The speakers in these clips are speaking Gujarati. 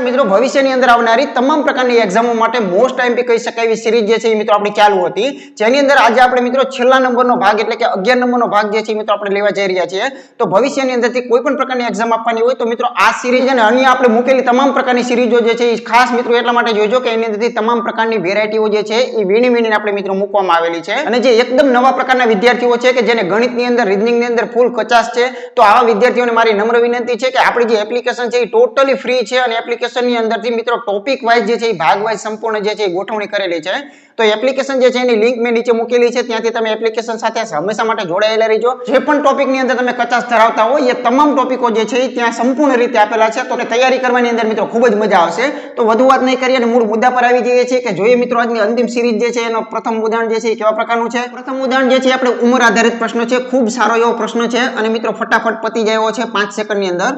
મિત્રો ભવિષ્યની અંદર આવનારી તમામ પ્રકારની એક્ઝામો માટે મોસ્ટ આઈએમપી કહી શકાય એવી સિરીઝ જે છે એ મિત્રો આપણી ચાલુ હતી, જેની અંદર આજે આપણે મિત્રો છેલ્લા નંબરનો ભાગ એટલે કે 11 નંબરનો ભાગ જે છે મિત્રો આપણે લેવા જઈ રહ્યા છીએ। તો ભવિષ્યની અંદરથી કોઈ પણ પ્રકારની એક્ઝામ આપવાની હોય તો મિત્રો આ સિરીઝ અને અન્ય આપણે મૂકેલી તમામ પ્રકારની સિરીઝો જે છે એ ખાસ મિત્રો એટલા માટે જોજો કે એની અંદરથી તમામ પ્રકારની વેરાયટીઓ જે છે એ વીણીને આપણે મિત્રો મૂકવામાં આવેલી છે અને જે એકદમ નવા પ્રકારના વિદ્યાર્થીઓ છે કે જેને ગણિતની અંદર રીઝનિંગની અંદર ફૂલ કચાશ છે, તો આવા વિદ્યાર્થીઓને મારી નમ્ર વિનંતી છે કે આપણી જે એપ્લિકેશન છે એ ટોટલી ફ્રી છે અને એપ્લિકેશનની અંદરથી મિત્રો ટોપિક વાઇઝ જે છે એ ભાગ વાઇઝ સંપૂર્ણ જે છે એ ગોઠવણી કરેલી છે। તો એપ્લિકેશન જે છે એની લિંક મેં નીચે મૂકેલી છે, ત્યાંથી તમે એપ્લિકેશન સાથે હંમેશા માટે જોડાયેલા રહેજો। જે પણ ટોપિકની અંદર તમે કચાશ ધરાવતા હોય એ તમામ ટોપિકો જે છે એ ત્યાં સંપૂર્ણ રીતે આપેલા છે, તો તૈયારી કરવાની અંદર મિત્રો ખૂબ જ મજા આવશે। તો વધુ વાત નહીં કરીએ અને મૂળ મુદ્દા પર આવી જઈએ છીએ કે જોઈએ મિત્રો આજની અંતિમ સિરીઝ જે છે એનો પ્રથમ ઉદાહરણ જે છે એ કેવા પ્રકારનું છે। પ્રથમ ઉદાહરણ જે છે આપણે ઉંમર આધારિત પ્રશ્ન છે, ખૂબ સારો એવો પ્રશ્ન છે અને મિત્રો ફટાફટ પતી જાય છે 5 સેકન્ડની અંદર।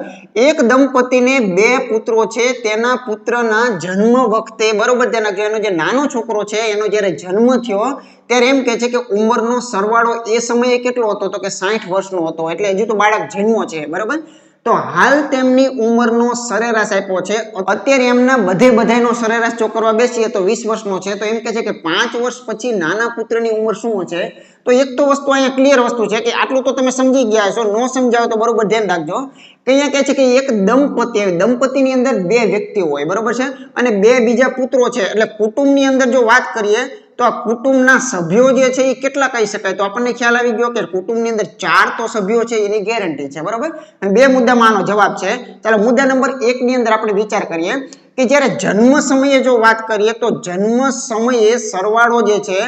એક દંપતીને 2 પુત્રો છે, તેના પુત્રના જન્મ વખતે બરોબર તેનો જે નાનો છોકરો છે એનો જ્યારે જન્મ થયો ત્યારે એમ કહે છે કે ઉંમરનો સરવાળો એ સમયે કેટલો હતો, તો કે 60 વર્ષનો હતો, એટલે હજુ તો બાળક જન્મો છે બરોબર। તો હાલ તેમની ઉંમરનો સરેરાશ આપ્યો છે, અત્યારે એમના બધાયનો સરેરાશ જો કરવા બેસીએ તો 20 વર્ષનો છે, તો એમ કહે છે કે 5 વર્ષ પછી નાના પુત્રની ઉંમર શું છે। તો એક તો વસ્તુ અહીંયા ક્લિયર વસ્તુ છે કે આટલું તો તમે સમજી ગયા છો, નો સમજાવો તો બરોબર ધ્યાન રાખજો કે અહીંયા કહે છે કે એક દંપતીની અંદર 2 વ્યક્તિઓ હોય બરોબર છે અને 2 બીજા પુત્રો છે, એટલે કુટુંબની અંદર જો વાત કરીએ તો આ કુટુંબના સભ્યો જે છે એ કેટલા કહી શકાય, તો આપણને ખ્યાલ આવી ગયો કે કુટુંબની અંદર 4 તો સભ્યો છે એની ગેરંટી છે બરોબર। અને 2 મુદ્દામાં આનો જવાબ છે। ચાલો મુદ્દા નંબર 1 ની અંદર આપણે વિચાર કરીએ કે જ્યારે જન્મ સમયે જો વાત કરીએ તો જન્મ સમયે સરવાળો જે છે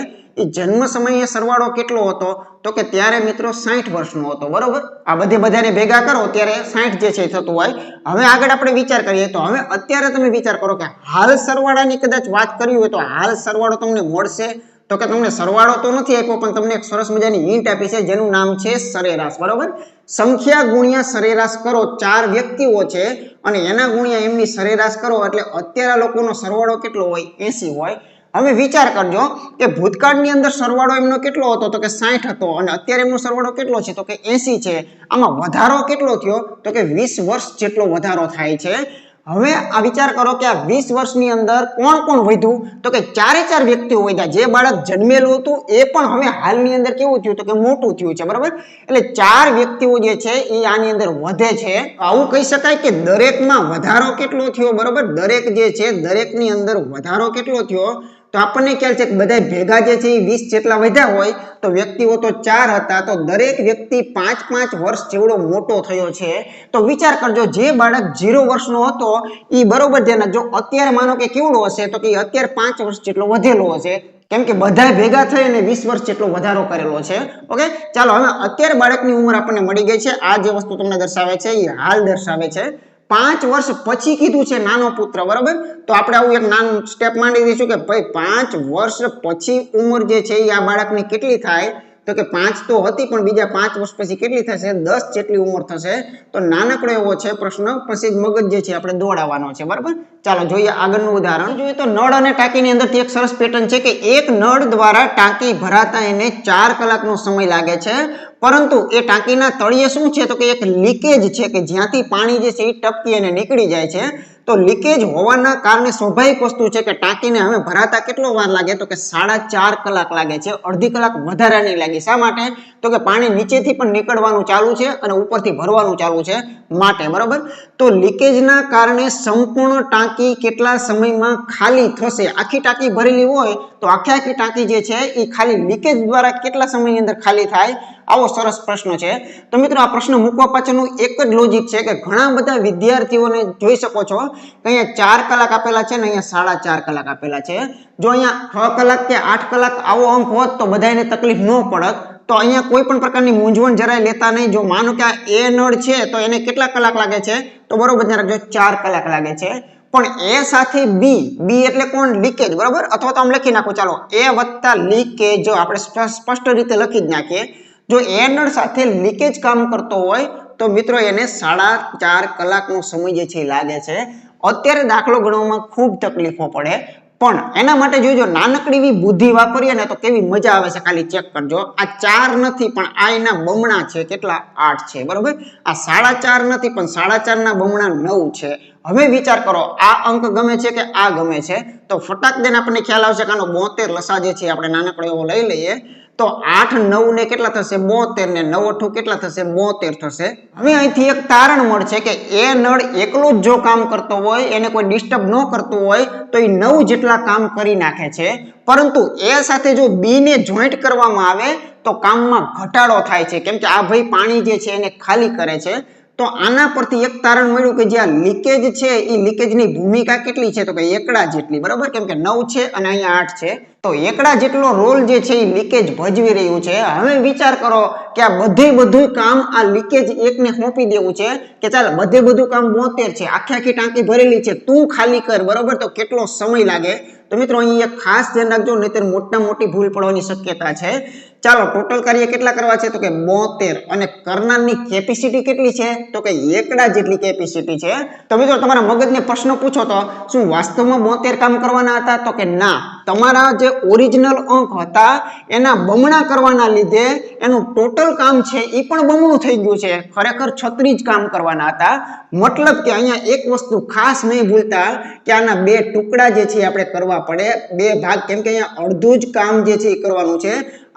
એ જન્મ સમયે સરવાળો કેટલો હતો, તો કે ત્યારે મિત્રો 60 વર્ષનો હતો બરોબર। આ બધાને ભેગા કરો ત્યારે 60 જે છે થતું હોય। હવે આગળ આપણે વિચાર કરીએ તો હવે અત્યારે તમે વિચાર કરો કે હાલ સરવાળાની કદાચ વાત કરવી હોય તો હાલ સરવાળો તમને મળશે, તો કે તમને સરવાળો તો નથી આપ્યો પણ તમને એક સરસ મજાની હિન્ટ આપી છે જેનું નામ છે સરેરાશ બરોબર। સંખ્યા ગુણ્યા સરેરાશ કરો, 4 વ્યક્તિઓ છે અને એના ગુણ્યા એમની સરેરાશ કરો એટલે અત્યારે લોકોનો સરવાળો કેટલો હોય, 80 હોય। હવે વિચાર કરજો કે ભૂતકાળની અંદર સરવાળો એમનો કેટલો હતો, તો કે 60 હતો અને અત્યારે એમનો સરવાળો કેટલો છે, તો કે 80 છે। આમાં વધારો કેટલો થયો, તો કે 20 વર્ષ જેટલો વધારો થાય છે। હવે આ વિચાર કરો કે આ 20 વર્ષની અંદર કોણ વધ્યું, તો કે 4 વ્યક્તિઓ વધ્યા। જે બાળક જન્મેલું હતું એ પણ હવે હાલની અંદર કેવું થયું, તો કે મોટું થયું છે બરાબર। એટલે 4 વ્યક્તિઓ જે છે એ આની અંદર વધે છે। આવું કહી શકાય કે દરેકમાં વધારો કેટલો થયો બરાબર, દરેક જે છે દરેકની અંદર વધારો કેટલો થયો, તો આપણને ખ્યાલ છે કે બધા ભેગા જે છે એ 20 જેટલા વધ્યા હોય તો વ્યક્તિઓ તો 4 હતા, તો દરેક વ્યક્તિ 5 વર્ષ જેવડો મોટો થયો છે। તો વિચાર કરજો જે બાળક 0 વર્ષનો હતો એ બરોબર ધ્યાન જો અત્યારે માનો કે કેવડો હશે, તો કે અત્યારે 5 વર્ષ જેટલો વધેલો હશે, કેમ કે બધા ભેગા થઈ અને 20 વર્ષ જેટલો વધારો કરેલો છે। ઓકે ચાલો હવે અત્યારે બાળકની ઉંમર આપણને મળી ગઈ છે। આ જે વસ્તુ તમને દર્શાવે છે એ હાલ દર્શાવે છે। 5 વર્ષ પછી કીધું છે નાનો પુત્ર બરાબર, તો આપણે આવું એક નાનું સ્ટેપ માંડી દઈશું કે ભાઈ 5 વર્ષ પછી ઉંમર જે છે એ આ બાળકની કેટલી થાય, તો કે 5 તો હતી પણ બીજા 5 વર્ષ પછી કેટલી થશે, 10 જેટલી ઉંમર થશે। તો નાનકડો એવો છે પ્રશ્ન, પછી મગજ જે છે આપણે દોડાવવાનો છે બરાબર। ચાલો જોઈએ આગળનું ઉદાહરણ। જોઈએ તો નળ અને ટાંકીની અંદરથી એક સરસ પેટર્ન છે કે એક નળ દ્વારા ટાંકી ભરાતા એને 4 કલાકનો સમય લાગે છે, પરંતુ એ ટાંકીના તળિયે શું છે, તો કે એક લીકેજ છે કે જ્યાંથી પાણી જે છે એ ટપકી અને નીકળી જાય છે। તો લીકેજ હોવાના કારણે સ્વાભાવિક વસ્તુ છે કે ટાંકીને હવે ભરાતા કેટલો વાર લાગે, તો કે 4.5 કલાક લાગે છે, અડધી કલાક વધારાની લાગી। શા માટે, તો કે પાણી નીચેથી પણ નીકળવાનું ચાલુ છે અને ઉપરથી ભરવાનું ચાલુ છે માટે બરાબર। તો લીકેજના કારણે સંપૂર્ણ ટાંકી કેટલા સમયમાં ખાલી થશે, આખી ટાંકી ભરેલી હોય તો આખી ટાંકી જે છે એ ખાલી લીકેજ દ્વારા કેટલા સમયની અંદર ખાલી થાય, આવો સરસ પ્રશ્ન છે। તો મિત્રો આ પ્રશ્ન મૂકવા પાછળનું એક જ લોજિક છે કે ઘણા બધા વિદ્યાર્થીઓને જોઈ શકો છો કે અહીંયા 4 કલાક આપેલા છે ને અહીંયા 4.5 કલાક આપેલા છે। જો અહીંયા 6 કલાક કે 8 કલાક આવો અંક હોત તો બધાને તકલીફ ન પડત। તો અહીંયા કોઈ પણ પ્રકારની મૂંઝવણ જરાય લેતા નહીં। જો માનો કે આ એ નળ છે તો એને કેટલા કલાક લાગે છે, તો બરોબર ધ્યાન રાખજો 4 કલાક લાગે છે, પણ એ સાથે બી એટલે કોણ, લીકેજ બરાબર, અથવા તો આમ લખી નાખો ચાલો એ વત્તા લીકેજ, જો આપણે સ્પષ્ટ રીતે લખી જ નાખીએ। જો એ નળ સાથે લીકેજ કામ કરતો હોય તો મિત્રો એને 4.5 કલાકનો સમય જે છે લાગે છે। અત્યારે દાખલો ગણવામાં ખૂબ તકલીફો પડે, પણ એના માટે જોજો નાનકડી એવી બુદ્ધિ વાપરીએ ને તો કેવી મજા આવે છે, ખાલી ચેક કરજો. આ 4 નથી પણ આ એના બમણા છે. કેટલા? 8 છે. બરોબર. આ 4.5 નથી પણ 4.5 ના બમણા 9 છે. હવે વિચાર કરો, આ અંક ગમે છે કે આ ગમે છે? તો ફટાક દઈને આપણને ખ્યાલ આવશે કે આનો 72 લસા જે છે આપણે નાનકડો એવો લઈ લઈએ તો 8 9 ને કેટલા થશે? 72 ને 9 8 કેટલા થશે? 72 થશે. હવે અહીંથી એક તારણ મળશે કે એ નળ એકલો જ જો કામ કરતો હોય, એને કોઈ ડિસ્ટર્બ ન કરતું હોય તો એ 9 જેટલા કામ કરી નાખે છે. પરંતુ એ સાથે જો બી ને જોઈન્ટ કરવામાં આવે તો કામમાં ઘટાડો થાય છે, કેમ કે આ ભાઈ પાણી જે છે એને ખાલી કરે છે. તો આના પરથી એક તારણ મળ્યું કે જે આ લીકેજ છે એ લીકેજની ભૂમિકા કેટલી છે? તો કે એકડા જેટલી. બરાબર, કેમ કે 9 છે અને અહીંયા 8 છે, તો એકડા જેટલો રોલ જે છે એ લીકેજ ભજવી રહ્યું છે. હવે વિચાર કરો કે આ બધું કામ આ લીકેજ એકને સોંપી દેવું છે કે ચાલ બધું કામ 72 છે, આખી ટાંકી ભરેલી છે, તું ખાલી કર. બરાબર, તો કેટલો સમય લાગે? તો મિત્રો અહીં એક ખાસ ધ્યાન રાખજો, નહીંતર મોટી ભૂલ પડવાની શક્યતા છે. ચાલો ટોટલ કાર્ય કેટલા કરવા છે? તો કે 72. અને કરનારની કેપેસિટી કેટલી છે? તો કે એકડા જેટલી કેપેસિટી છે. તો મિત્રો તમારા મગજને પ્રશ્ન પૂછો તો શું વાસ્તવમાં 72 કામ કરવાના હતા? તો કે ના, તમારા જે ઓરિજિનલ અંક હતા એના બમણા કરવાના લીધે એનું ટોટલ કામ છે એ પણ બમણું થઈ ગયું છે. ખરેખર 36 જ કામ કરવાના હતા. મતલબ કે અહીંયા એક વસ્તુ ખાસ નહીં ભૂલતા કે આના 2 ટુકડા જે છે આપણે કરવા પડે, 2 ભાગ, કેમ કે અહીંયા અડધું જ કામ જે છે એ કરવાનું છે.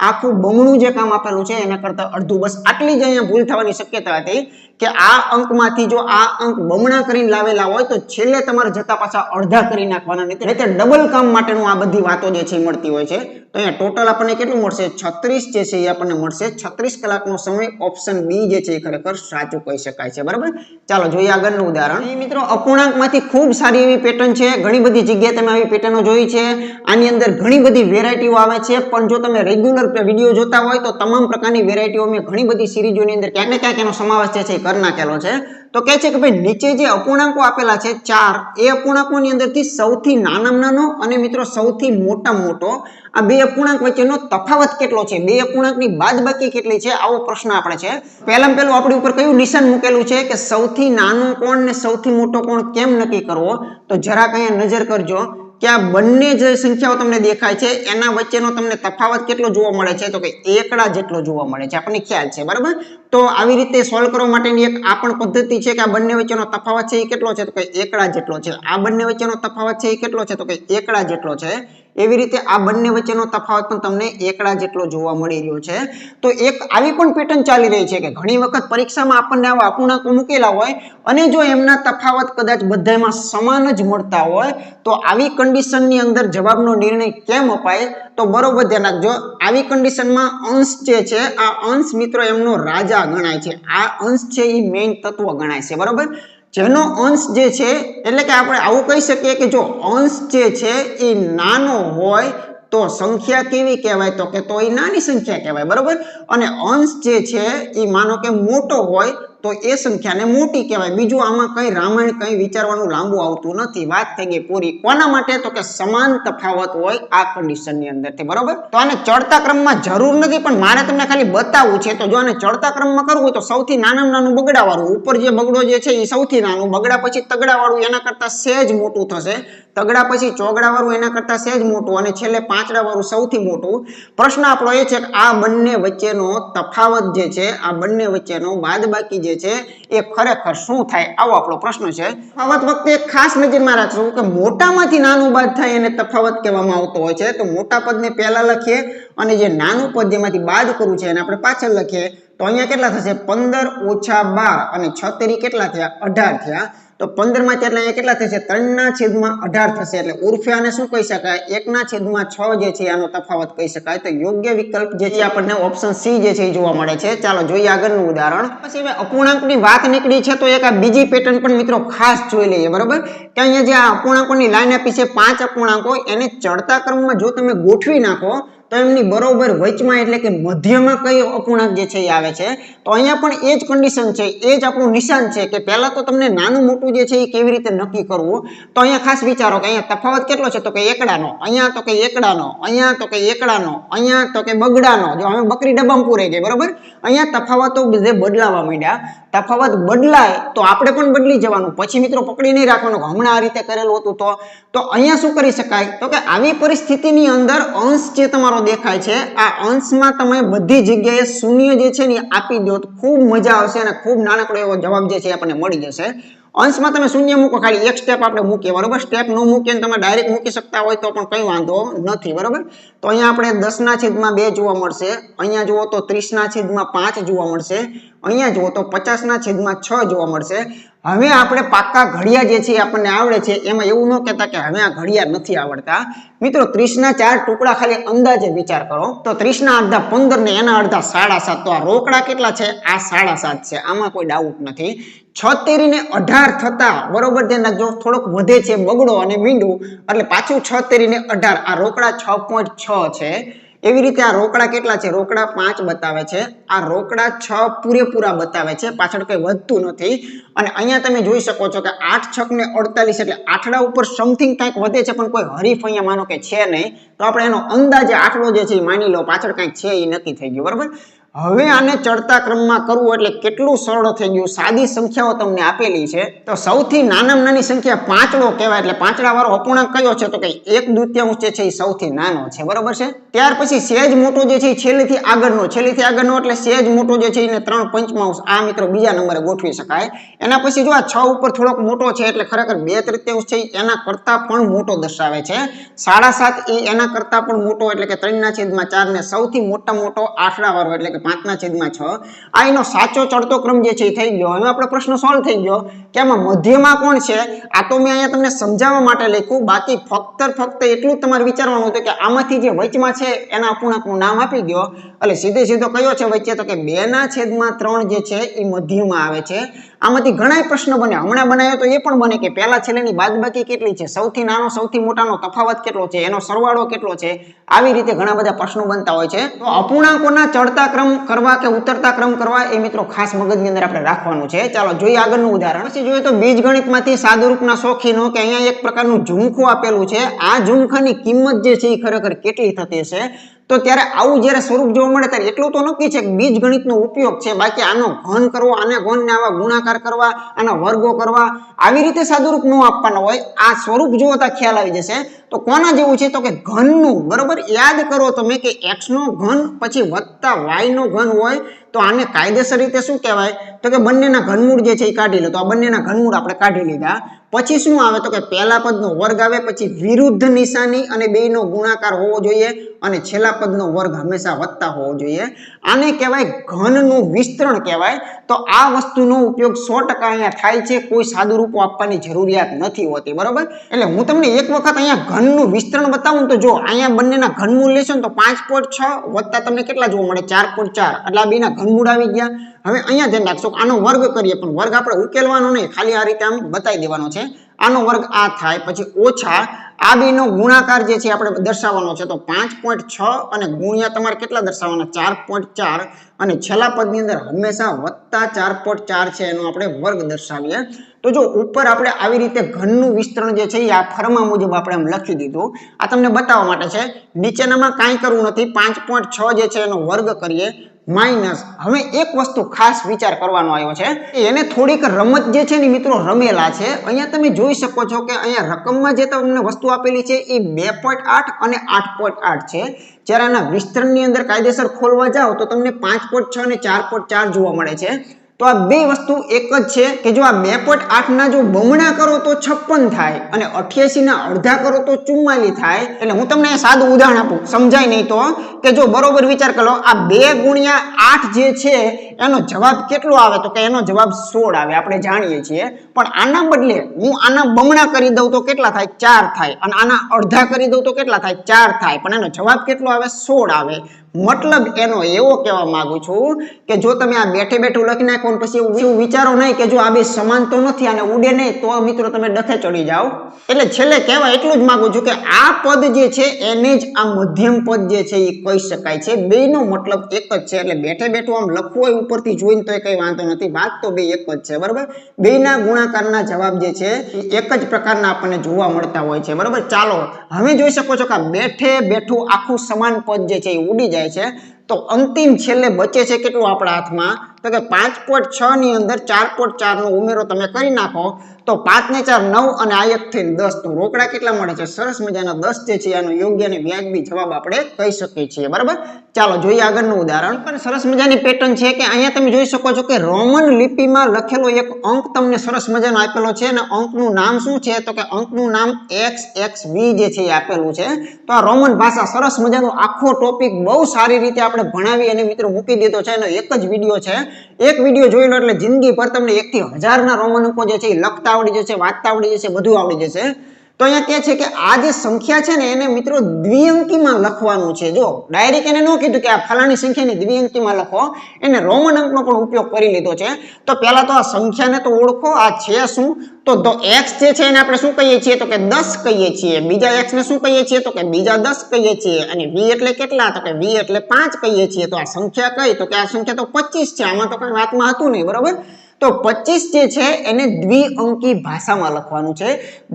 આખું બમણું જે કામ આપેલું છે એના કરતા અડધું. બસ આટલી જ અહીંયા ભૂલ થવાની શક્યતા હતી કે આ અંકમાંથી જો આ અંક બમણા કરીને લાવેલા હોય તો છેલ્લે તમારે જતા પાછા અડધા કરી નાખવાના, નહીં તો ડબલ કામ માટેનું આ બધી વાતો જે છે મળતી હોય છે. તો અહીંયા ટોટલ આપણને કેટલું મળશે? 36 જે છે એ આપણને મળશે. 36 કલાકનો સમય. ઓપ્શન બી જે છે એ ખરેખર સાચું કહી શકાય છે. બરાબર, ચાલો જોઈએ આગળનું ઉદાહરણ. મિત્રો અપૂર્ણાંકમાંથી ખૂબ સારી એવી પેટર્ન છે. ઘણી બધી જગ્યાએ તમે આવી પેટર્નો જોઈ છે. આની અંદર ઘણી બધી વેરાયટીઓ આવે છે, પણ જો તમે રેગ્યુલર વિડીયો જોતા હોય તો તમામ પ્રકારની વેરાયટીઓ મેં ઘણી બધી સિરીઝોની અંદર ક્યાંક ને ક્યાંક એનો સમાવેશ જે છે કરી નાખેલો છે. તો કહે છે કે ભાઈ નીચે જે અપૂર્ણાંકો આપેલા છે 4, એ અપૂર્ણાંકોની અંદરથી સૌથી નાનામાં નાનો અને મિત્રો સૌથી મોટામાં મોટો આ 2 અપૂર્ણાંક વચ્ચેનો તફાવત કેટલો છે? 2 અપૂર્ણાંકની બાદબાકી કેટલી છે? આવો પ્રશ્ન આપણે છે. પહેલામાં પહેલું આપણી ઉપર કયું નિશાન મૂકેલું છે કે સૌથી નાનો કોણ ને સૌથી મોટો કોણ કેમ નક્કી કરવો? તો જરાક અહીંયા નજર કરજો કે આ બંને જે સંખ્યાઓ તમને દેખાય છે એના વચ્ચેનો તમને તફાવત કેટલો જોવા મળે છે? તો કે એકડા જેટલો જોવા મળે છે. આપણને ખ્યાલ છે. બરાબર, તો આવી રીતે સોલ્વ કરવા માટેની એક આ પણ પદ્ધતિ છે કે આ બંને વચ્ચેનો તફાવત છે એ કેટલો છે? તો કે એકડા જેટલો છે. આ બંને વચ્ચેનો તફાવત છે એ કેટલો છે? તો કે એકડા જેટલો છે. એવી રીતે આ બંને વચ્ચેનો તફાવત પણ તમને એકડા જેટલો જોવા મળી રહ્યો છે. તો એક આવી પણ પેટર્ન ચાલી રહી છે કે ઘણી વખત પરીક્ષામાં આપણને આવા અપૂર્ણાંકો મૂકેલા હોય અને જો એમના તફાવત કદાચ બધામાં સમાન જ મળતા હોય તો આવી કન્ડિશનની અંદર જવાબનો નિર્ણય કેમ અપાય? તો બરોબર ધ્યાન રાખજો. આવી કન્ડિશનમાં અંશ જે છે આ અંશ મિત્રો એમનો રાજા ગણાય છે. આ અંશ છે એ મેઇન તત્વ ગણાય છે. બરોબર, જેનો અંશ જે છે એટલે કે આપણે આવું કહી શકીએ કે જો અંશ જે છે એ નાનો હોય તો સંખ્યા કેવી કહેવાય? તો કે તો એ નાની સંખ્યા કહેવાય. બરોબર, અને અંશ જે છે એ માનો કે મોટો હોય તો એ સંખ્યાને મોટી કહેવાય. બીજું આમાં કઈ રામાયણ કઈ વિચારવાનું લાંબુ આવતું નથી. વાત થઈ ગઈ પૂરી. કોના માટે? તો કે સમાન તફાવત હોય આ કન્ડિશનની અંદરથી. બરોબર, તો આને ચડતા ક્રમમાં જરૂર નથી પણ મારે તમને ખાલી બતાવવું છે. તો જો આને ચડતા ક્રમમાં કરવું હોય તો સૌથી નાનામાં નાનું બગડાવાળું, ઉપર જે બગડો જે છે એ સૌથી નાનું, બગડા પછી તગડાવાળું એના કરતા સહેજ મોટું થશે, તગડા પછી ચોગડાવાળું એના કરતા સહેજ મોટું અને છેલ્લે પાંચડાવાળું સૌથી મોટું. પ્રશ્ન આપણો એ છે કે આ બંને વચ્ચેનો તફાવત જે છે, આ બંને વચ્ચેનો બાદબાકી જે છે એ ખરેખર શું થાય? આવો આપણો પ્રશ્ન છે. તફાવત વખતે ખાસ નજરમાં રાખશું કે મોટામાંથી નાનું બાદ થાય એને તફાવત કહેવામાં આવતો હોય છે. તો મોટા પદને પહેલા લખીએ અને જે નાનું પદ જેમાંથી બાદ કરવું છે એને આપણે પાછળ લખીએ. તો અહીંયા કેટલા થશે? 15 ઓછા 12 અને 6 તેરી કેટલા થયા? 18 થયા. તો 15 માંથી એટલે અહીંયા કેટલા થશે? 3/18 થશે. એટલે ઉર્ફે આને શું કહી શકાય? 1/6 જે છે આનો તફાવત કહી શકાય. તો યોગ્ય વિકલ્પ જે છે આપણને ઓપ્શન સી જે છે એ જોવા મળે છે. ચાલો જોઈએ આગળનું ઉદાહરણ. પછી હવે અપૂર્ણાંકની વાત નીકળી છે તો એક આ બીજી પેટર્ન પણ મિત્રો ખાસ જોઈ લઈએ. બરોબર, કે અહીંયા જે આ અપૂર્ણાંકોની લાઈન આપી છે 5 અપૂર્ણાંકો, એને ચડતા ક્રમમાં જો તમે ગોઠવી નાખો તો એમની બરોબર વચમાં એટલે કે મધ્યમાં કઈ અપૂર્ણાંક જે છે એ આવે છે. તો અહીંયા પણ એ જ કન્ડિશન છે, એ જ આપણું નિશાન છે કે પહેલા તો તમને નાનું મોટું જે છે એ કેવી રીતે નક્કી કરવું. તો અહીંયા ખાસ વિચારો કે અહીંયા તફાવત કેટલો છે? તો કે એકડાનો, અહીંયા તો કે એકડાનો, અહીંયા તો કે એકડાનો, અહીંયા તો કે બગડાનો. જો હવે બકરી ડબ્બામાં પૂરાઈ ગઈ. બરોબર, અહીંયા તફાવતો બધે બદલાવા માંડ્યા. તફાવત બદલાય તો આપણે પણ બદલી જવાનું, પછી મિત્રો પકડી નહીં રાખવાનું કે હમણાં આ રીતે કરેલું હતું તો અહીંયા શું કરી શકાય તો કે આવી પરિસ્થિતિની અંદર અંશ જે તમારો દેખાય છે આ અંશમાં તમે બધી જગ્યાએ શૂન્ય જે છે ને આપી દો તો ખૂબ મજા આવશે અને ખૂબ નાનકડો એવો જવાબ જે છે આપણને મળી જશે. અંશમાં તમે શૂન્ય મૂકો, ખાલી એક સ્ટેપ આપણે મૂકીએ બરોબર, સ્ટેપ ન મૂકીને તમે ડાયરેક્ટ મૂકી શકતા હોય તો પણ કંઈ વાંધો નથી બરોબર. તો અહીંયા આપણે 10/2 જોવા મળશે, અહીંયા જુઓ તો 30/5 જોવા મળશે, અહીંયા જુઓ તો 50/6 જોવા મળશે. હવે આપણે પાક્કા ઘડિયા જે છે આપણને આવડે છે, એમાં એવું ન કહેતા કે હવે આ ઘડિયા નથી આવડતા. મિત્રો 30ના 4 ટુકડા ખાલી અંદાજે વિચાર કરો તો 30ના અડધા 15 ને એના અડધા 7.5, તો આ રોકડા કેટલા છે? આ 7.5 છે, આમાં કોઈ ડાઉટ નથી. 6 ને 18 થતા બરોબર તેના જો થોડોક વધે છે બગડો અને મીંડું એટલે પાછું 6 ને 18, આ રોકડા 6.6 છે. એવી રીતે આ રોકડા કેટલા છે? રોકડા 5 બતાવે છે, આ રોકડા 6 પૂરેપૂરા બતાવે છે, પાછળ કઈ વધતું નથી. અને અહીંયા તમે જોઈ શકો છો કે 8 6 ને 48 એટલે આઠડા ઉપર સમથિંગ કંઈક વધે છે પણ કોઈ હરીફ અહીંયા માનો કે છે નહીં, તો આપણે એનો અંદાજે આઠડો જે છે એ માની લો, પાછળ કંઈક છે એ નક્કી થઈ ગયું બરોબર. હવે આને ચડતા ક્રમમાં કરવું એટલે કેટલું સરળ થઈ ગયું. સાદી સંખ્યાઓ તમને આપેલી છે તો સૌથી નાનામાં નાની સંખ્યા પાંચડો કહેવાય, એટલે પાંચડા વાળો અપૂર્ણાંક કયો છે તો કે 1/2 જે છે એ સૌથી નાનો છે બરોબર છે. ત્યાર પછી સેજ મોટો જે છે એ છેલ્લેથી આગળનો એટલે સેજ મોટો જે છે એને 3/5 આ મિત્રો બીજા નંબરે ગોઠવી શકાય. એના પછી જો આ 6 ઉપર થોડોક મોટો છે એટલે ખરેખર 2/3 છે એના કરતા પણ મોટો દર્શાવે છે. 7.5 એ એના કરતા પણ મોટો એટલે કે 3/4 ને સૌથી મોટો આઠડા વાળો એટલે કે 5/6. આ એનો સાચો ચડતો ક્રમ જે છે એ થઈ ગયો. હવે આપણો પ્રશ્ન સોલ્વ થઈ ગયો કે આમાં મધ્યમાં કોણ છે? આ તો મેં અહીંયા તમને સમજાવવા માટે લખ્યું, બાકી ફક્ત એટલું જ તમારે વિચારવાનું હતું કે આમાંથી જે વચમાં છે એના અપૂર્ણાંકનું નામ આપી દો એટલે સીધો કયો છે વચ્ચે તો કે 2/3 જે છે એ મધ્યમાં આવે છે. આમાંથી ઘણા પ્રશ્ન બને, હમણાં બનાવ્યો તો એ પણ બને કે પહેલા છેલ્લેની બાદબાકી કેટલી છે, સૌથી નાનો સૌથી મોટાનો તફાવત કેટલો છે, એનો સરવાળો કેટલો છે, આવી રીતે ઘણા બધા પ્રશ્નો બનતા હોય છે. તો અપૂર્ણાંકોના ચડતા ક્રમ કરવા કે ઉતરતા ક્રમ કરવા એ મિત્રો ખાસ મગજની અંદર આપણે રાખવાનું છે. ચાલો જોઈએ આગળનું ઉદાહરણ. પછી જોઈએ તો બીજગણિતમાંથી સાદુરૂપના શોખીનો કે અહીંયા એક પ્રકારનું ઝુમખું આપેલું છે, આ ઝુમખાની કિંમત જે છે એ ખરેખર કેટલી થતી છે? તો ત્યારે આવું જ્યારે સ્વરૂપ જોવા મળે ત્યારે એટલું તો નક્કી છે કે બીજગણિતનો ઉપયોગ છે, બાકી આનો ઘન કરવો, આને ઘનને આવા ગુણાકાર કરવા, આના વર્ગો કરવા, આવી રીતે સાદુરૂપ ન આપવાનો હોય. આ સ્વરૂપ જુઓ તો ખ્યાલ આવી જશે. તો કોના જેવું છે તો કે ઘનનું બરોબર. યાદ કરો તમે કે x નો ઘન પછી વત્તા y નો ઘન હોય તો આને કાયદેસર રીતે શું કહેવાય તો કે બંનેના ઘનમૂળ જે છે એ કાઢી લો. તો આ બંનેના ઘનમૂળ આપણે કાઢી લીધા. પછી શું આવે તો કે પહેલા પદનો વર્ગ આવે, પછી વિરુદ્ધ નિશાની અને બેયનો ગુણાકાર હોવો જોઈએ અને છેલ્લા પદનો વર્ગ હંમેશા વત્તા હોવો જોઈએ. આને કહેવાય ઘનનું વિસ્તરણ કહેવાય. તો આ વસ્તુનો ઉપયોગ 100% અહીંયા થાય છે, કોઈ સાદુરૂપો આપવાની જરૂરિયાત નથી હોતી બરોબર. એટલે હું તમને એક વખત અહીંયા ઘનનું વિસ્તરણ બતાવું તો જો અહીંયા બંનેના ઘનમૂળ લેશો ને તો 5.6 વત્તા તમને કેટલા જોવા મળે 4.4 એટલે આ બેના ઘનમૂળ આવી ગયા. હવે અહીંયા ધ્યાન રાખશો આનો વર્ગ કરીએ પણ વર્ગ આપણે ઉકેલવાનો નહીં, ખાલી આ રીતે આમ બતાવી દેવાનો છે. આનો વર્ગ આ થાય, પછી ઓછા આ બેનો ગુણાકાર જે છે આપણે દર્શાવવાનો છે તો 5.6 અને ગુણ્યા તમારે કેટલા દર્શાવવાના 4.4 અને છેલ્લા પદની અંદર હંમેશા વત્તા 4.4 છે એનો આપણે વર્ગ દર્શાવીએ. તો જો ઉપર આપણે આવી રીતે ઘનનું વિસ્તરણ જે છે એ આ ફરમા મુજબ આપણે આમ લખી દીધું. આ તમને બતાવવા માટે છે. નીચેનામાં કાંઈ કરવું નથી, 5.6 જે છે એનો વર્ગ કરીએ માઇનસ. હવે એક વસ્તુ ખાસ વિચાર કરવાનો આવ્યો છે, એને થોડીક રમત જે છે ને મિત્રો રમેલા છે. અહીંયા તમે જોઈ શકો છો કે અહીંયા રકમમાં જે તમને વસ્તુ આપેલી છે એ 2.8 અને 8.8 છે. જ્યારે આના વિસ્તરણની અંદર કાયદેસર ખોલવા જાઓ તો તમને 5.6 અને 4.4 જોવા મળે છે. તો આ બે વસ્તુ એક જ છે કે જો આ 2.8 ના જો બમણા કરો તો 56 થાય અને 88 ના અડધા કરો તો 44 થાય. એટલે હું તમને સાદું ઉદાહરણ આપું, સમજાય નહીં તો કે જો બરોબર વિચાર કરો, આ 2 ગુણ્યા 8 જે છે એનો જવાબ કેટલો આવે તો કે એનો જવાબ 16 આવે, આપણે જાણીએ છીએ. પણ આના બદલે હું આના બમણા કરી દઉં તો કેટલા થાય 4 થાય, અને આના અડધા કરી દઉં તો કેટલા થાય 4 થાય, પણ એનો જવાબ કેટલો આવે 16 આવે. મતલબ એનો એવો કહેવા માંગુ છું કે જો તમે આ બેઠે બેઠું લખી નાખો પછી એવું વિચારો નહીં કે જો આ બે સમાન તો નથી અને ઉડે નહીં તો મિત્રો તમે ડખે ચડી જાઓ. એટલે છેલ્લે કહેવા એટલું જ માંગુ છું કે આ પદ જે છે એને જ આ મધ્યમ પદ જે છે એ કહી શકાય છે. બેયનો મતલબ એક જ છે. એટલે બેઠે બેઠું આમ લખવું હોય ઉપરથી જોઈને તો કઈ વાંધો નથી, વાત તો બે એક જ છે બરાબર. બેયના ગુણાકારના જવાબ જે છે એક જ પ્રકારના આપણને જોવા મળતા હોય છે બરાબર. ચાલો હવે જોઈ શકો છો કે બેઠે બેઠું આખું સમાન પદ જે છે એ ઉડી જાય છે. તો અંતિમ છેલ્લે બચે છે કેટલું આપણા હાથમાં તો કે 5.6 ની અંદર 4.4 નો ઉમેરો તમે કરી નાખો તો 5 ને 4 9 અને આ 1 થઈને 10 તો રોકડા કેટલા મળે છે? સરસ મજાના 10 જે છે આનો યોગ્ય અને વ્યાજબી જવાબ આપણે કહી શકીએ છીએ બરાબર. ચાલો જોઈએ આગળનું ઉદાહરણ. પણ સરસ મજાની પેટર્ન છે કે અહીંયા તમે જોઈ શકો છો કે રોમન લિપિમાં લખેલો એક અંક તમને સરસ મજાનો આપેલો છે અને અંકનું નામ શું છે? તો કે અંકનું નામ XXV જે છે એ આપેલું છે. તો આ રોમન ભાષા સરસ મજાનો આખો ટોપિક બહુ સારી રીતે આપણે ભણાવી અને મિત્રો મૂકી દીધો છે. એનો એક જ વિડીયો છે. એક વિડીયો જોઈ લો એટલે જિંદગીભર તમને 1 થી 1000 ના રોમન અંકો જે છે એ લખતા આવડી જશે, વાંચતા આવડી જશે, બધું આવડી જશે. તો અહીંયા કહે છે કે આ જે સંખ્યા છે ને એને મિત્રો દ્વિઅંકીમાં લખવાનું છે. જો ડાયરેક્ટ એને ન કીધું કે આ ફલાણી સંખ્યાને દ્વિઅંકીમાં લખો, એને રોમન અંકનો પણ ઉપયોગ કરી લીધો છે. તો પહેલા તો આ સંખ્યાને તો ઓળખો, આ છે શું? તો x જે છે એને આપણે શું કહીએ છીએ? તો કે 10 કહીએ છીએ. બીજા x ને શું કહીએ છીએ? તો કે બીજા 10 કહીએ છીએ. અને v એટલે કેટલા? તો કે v એટલે 5 કહીએ છીએ. તો આ સંખ્યા કઈ? તો કે આ સંખ્યા તો 25 છે. આમાં તો કઈ વાતમાં હતું નહીં બરોબર. તો 25 જે છે એને દ્વિઅંકી ભાષામાં લખવાનું છે.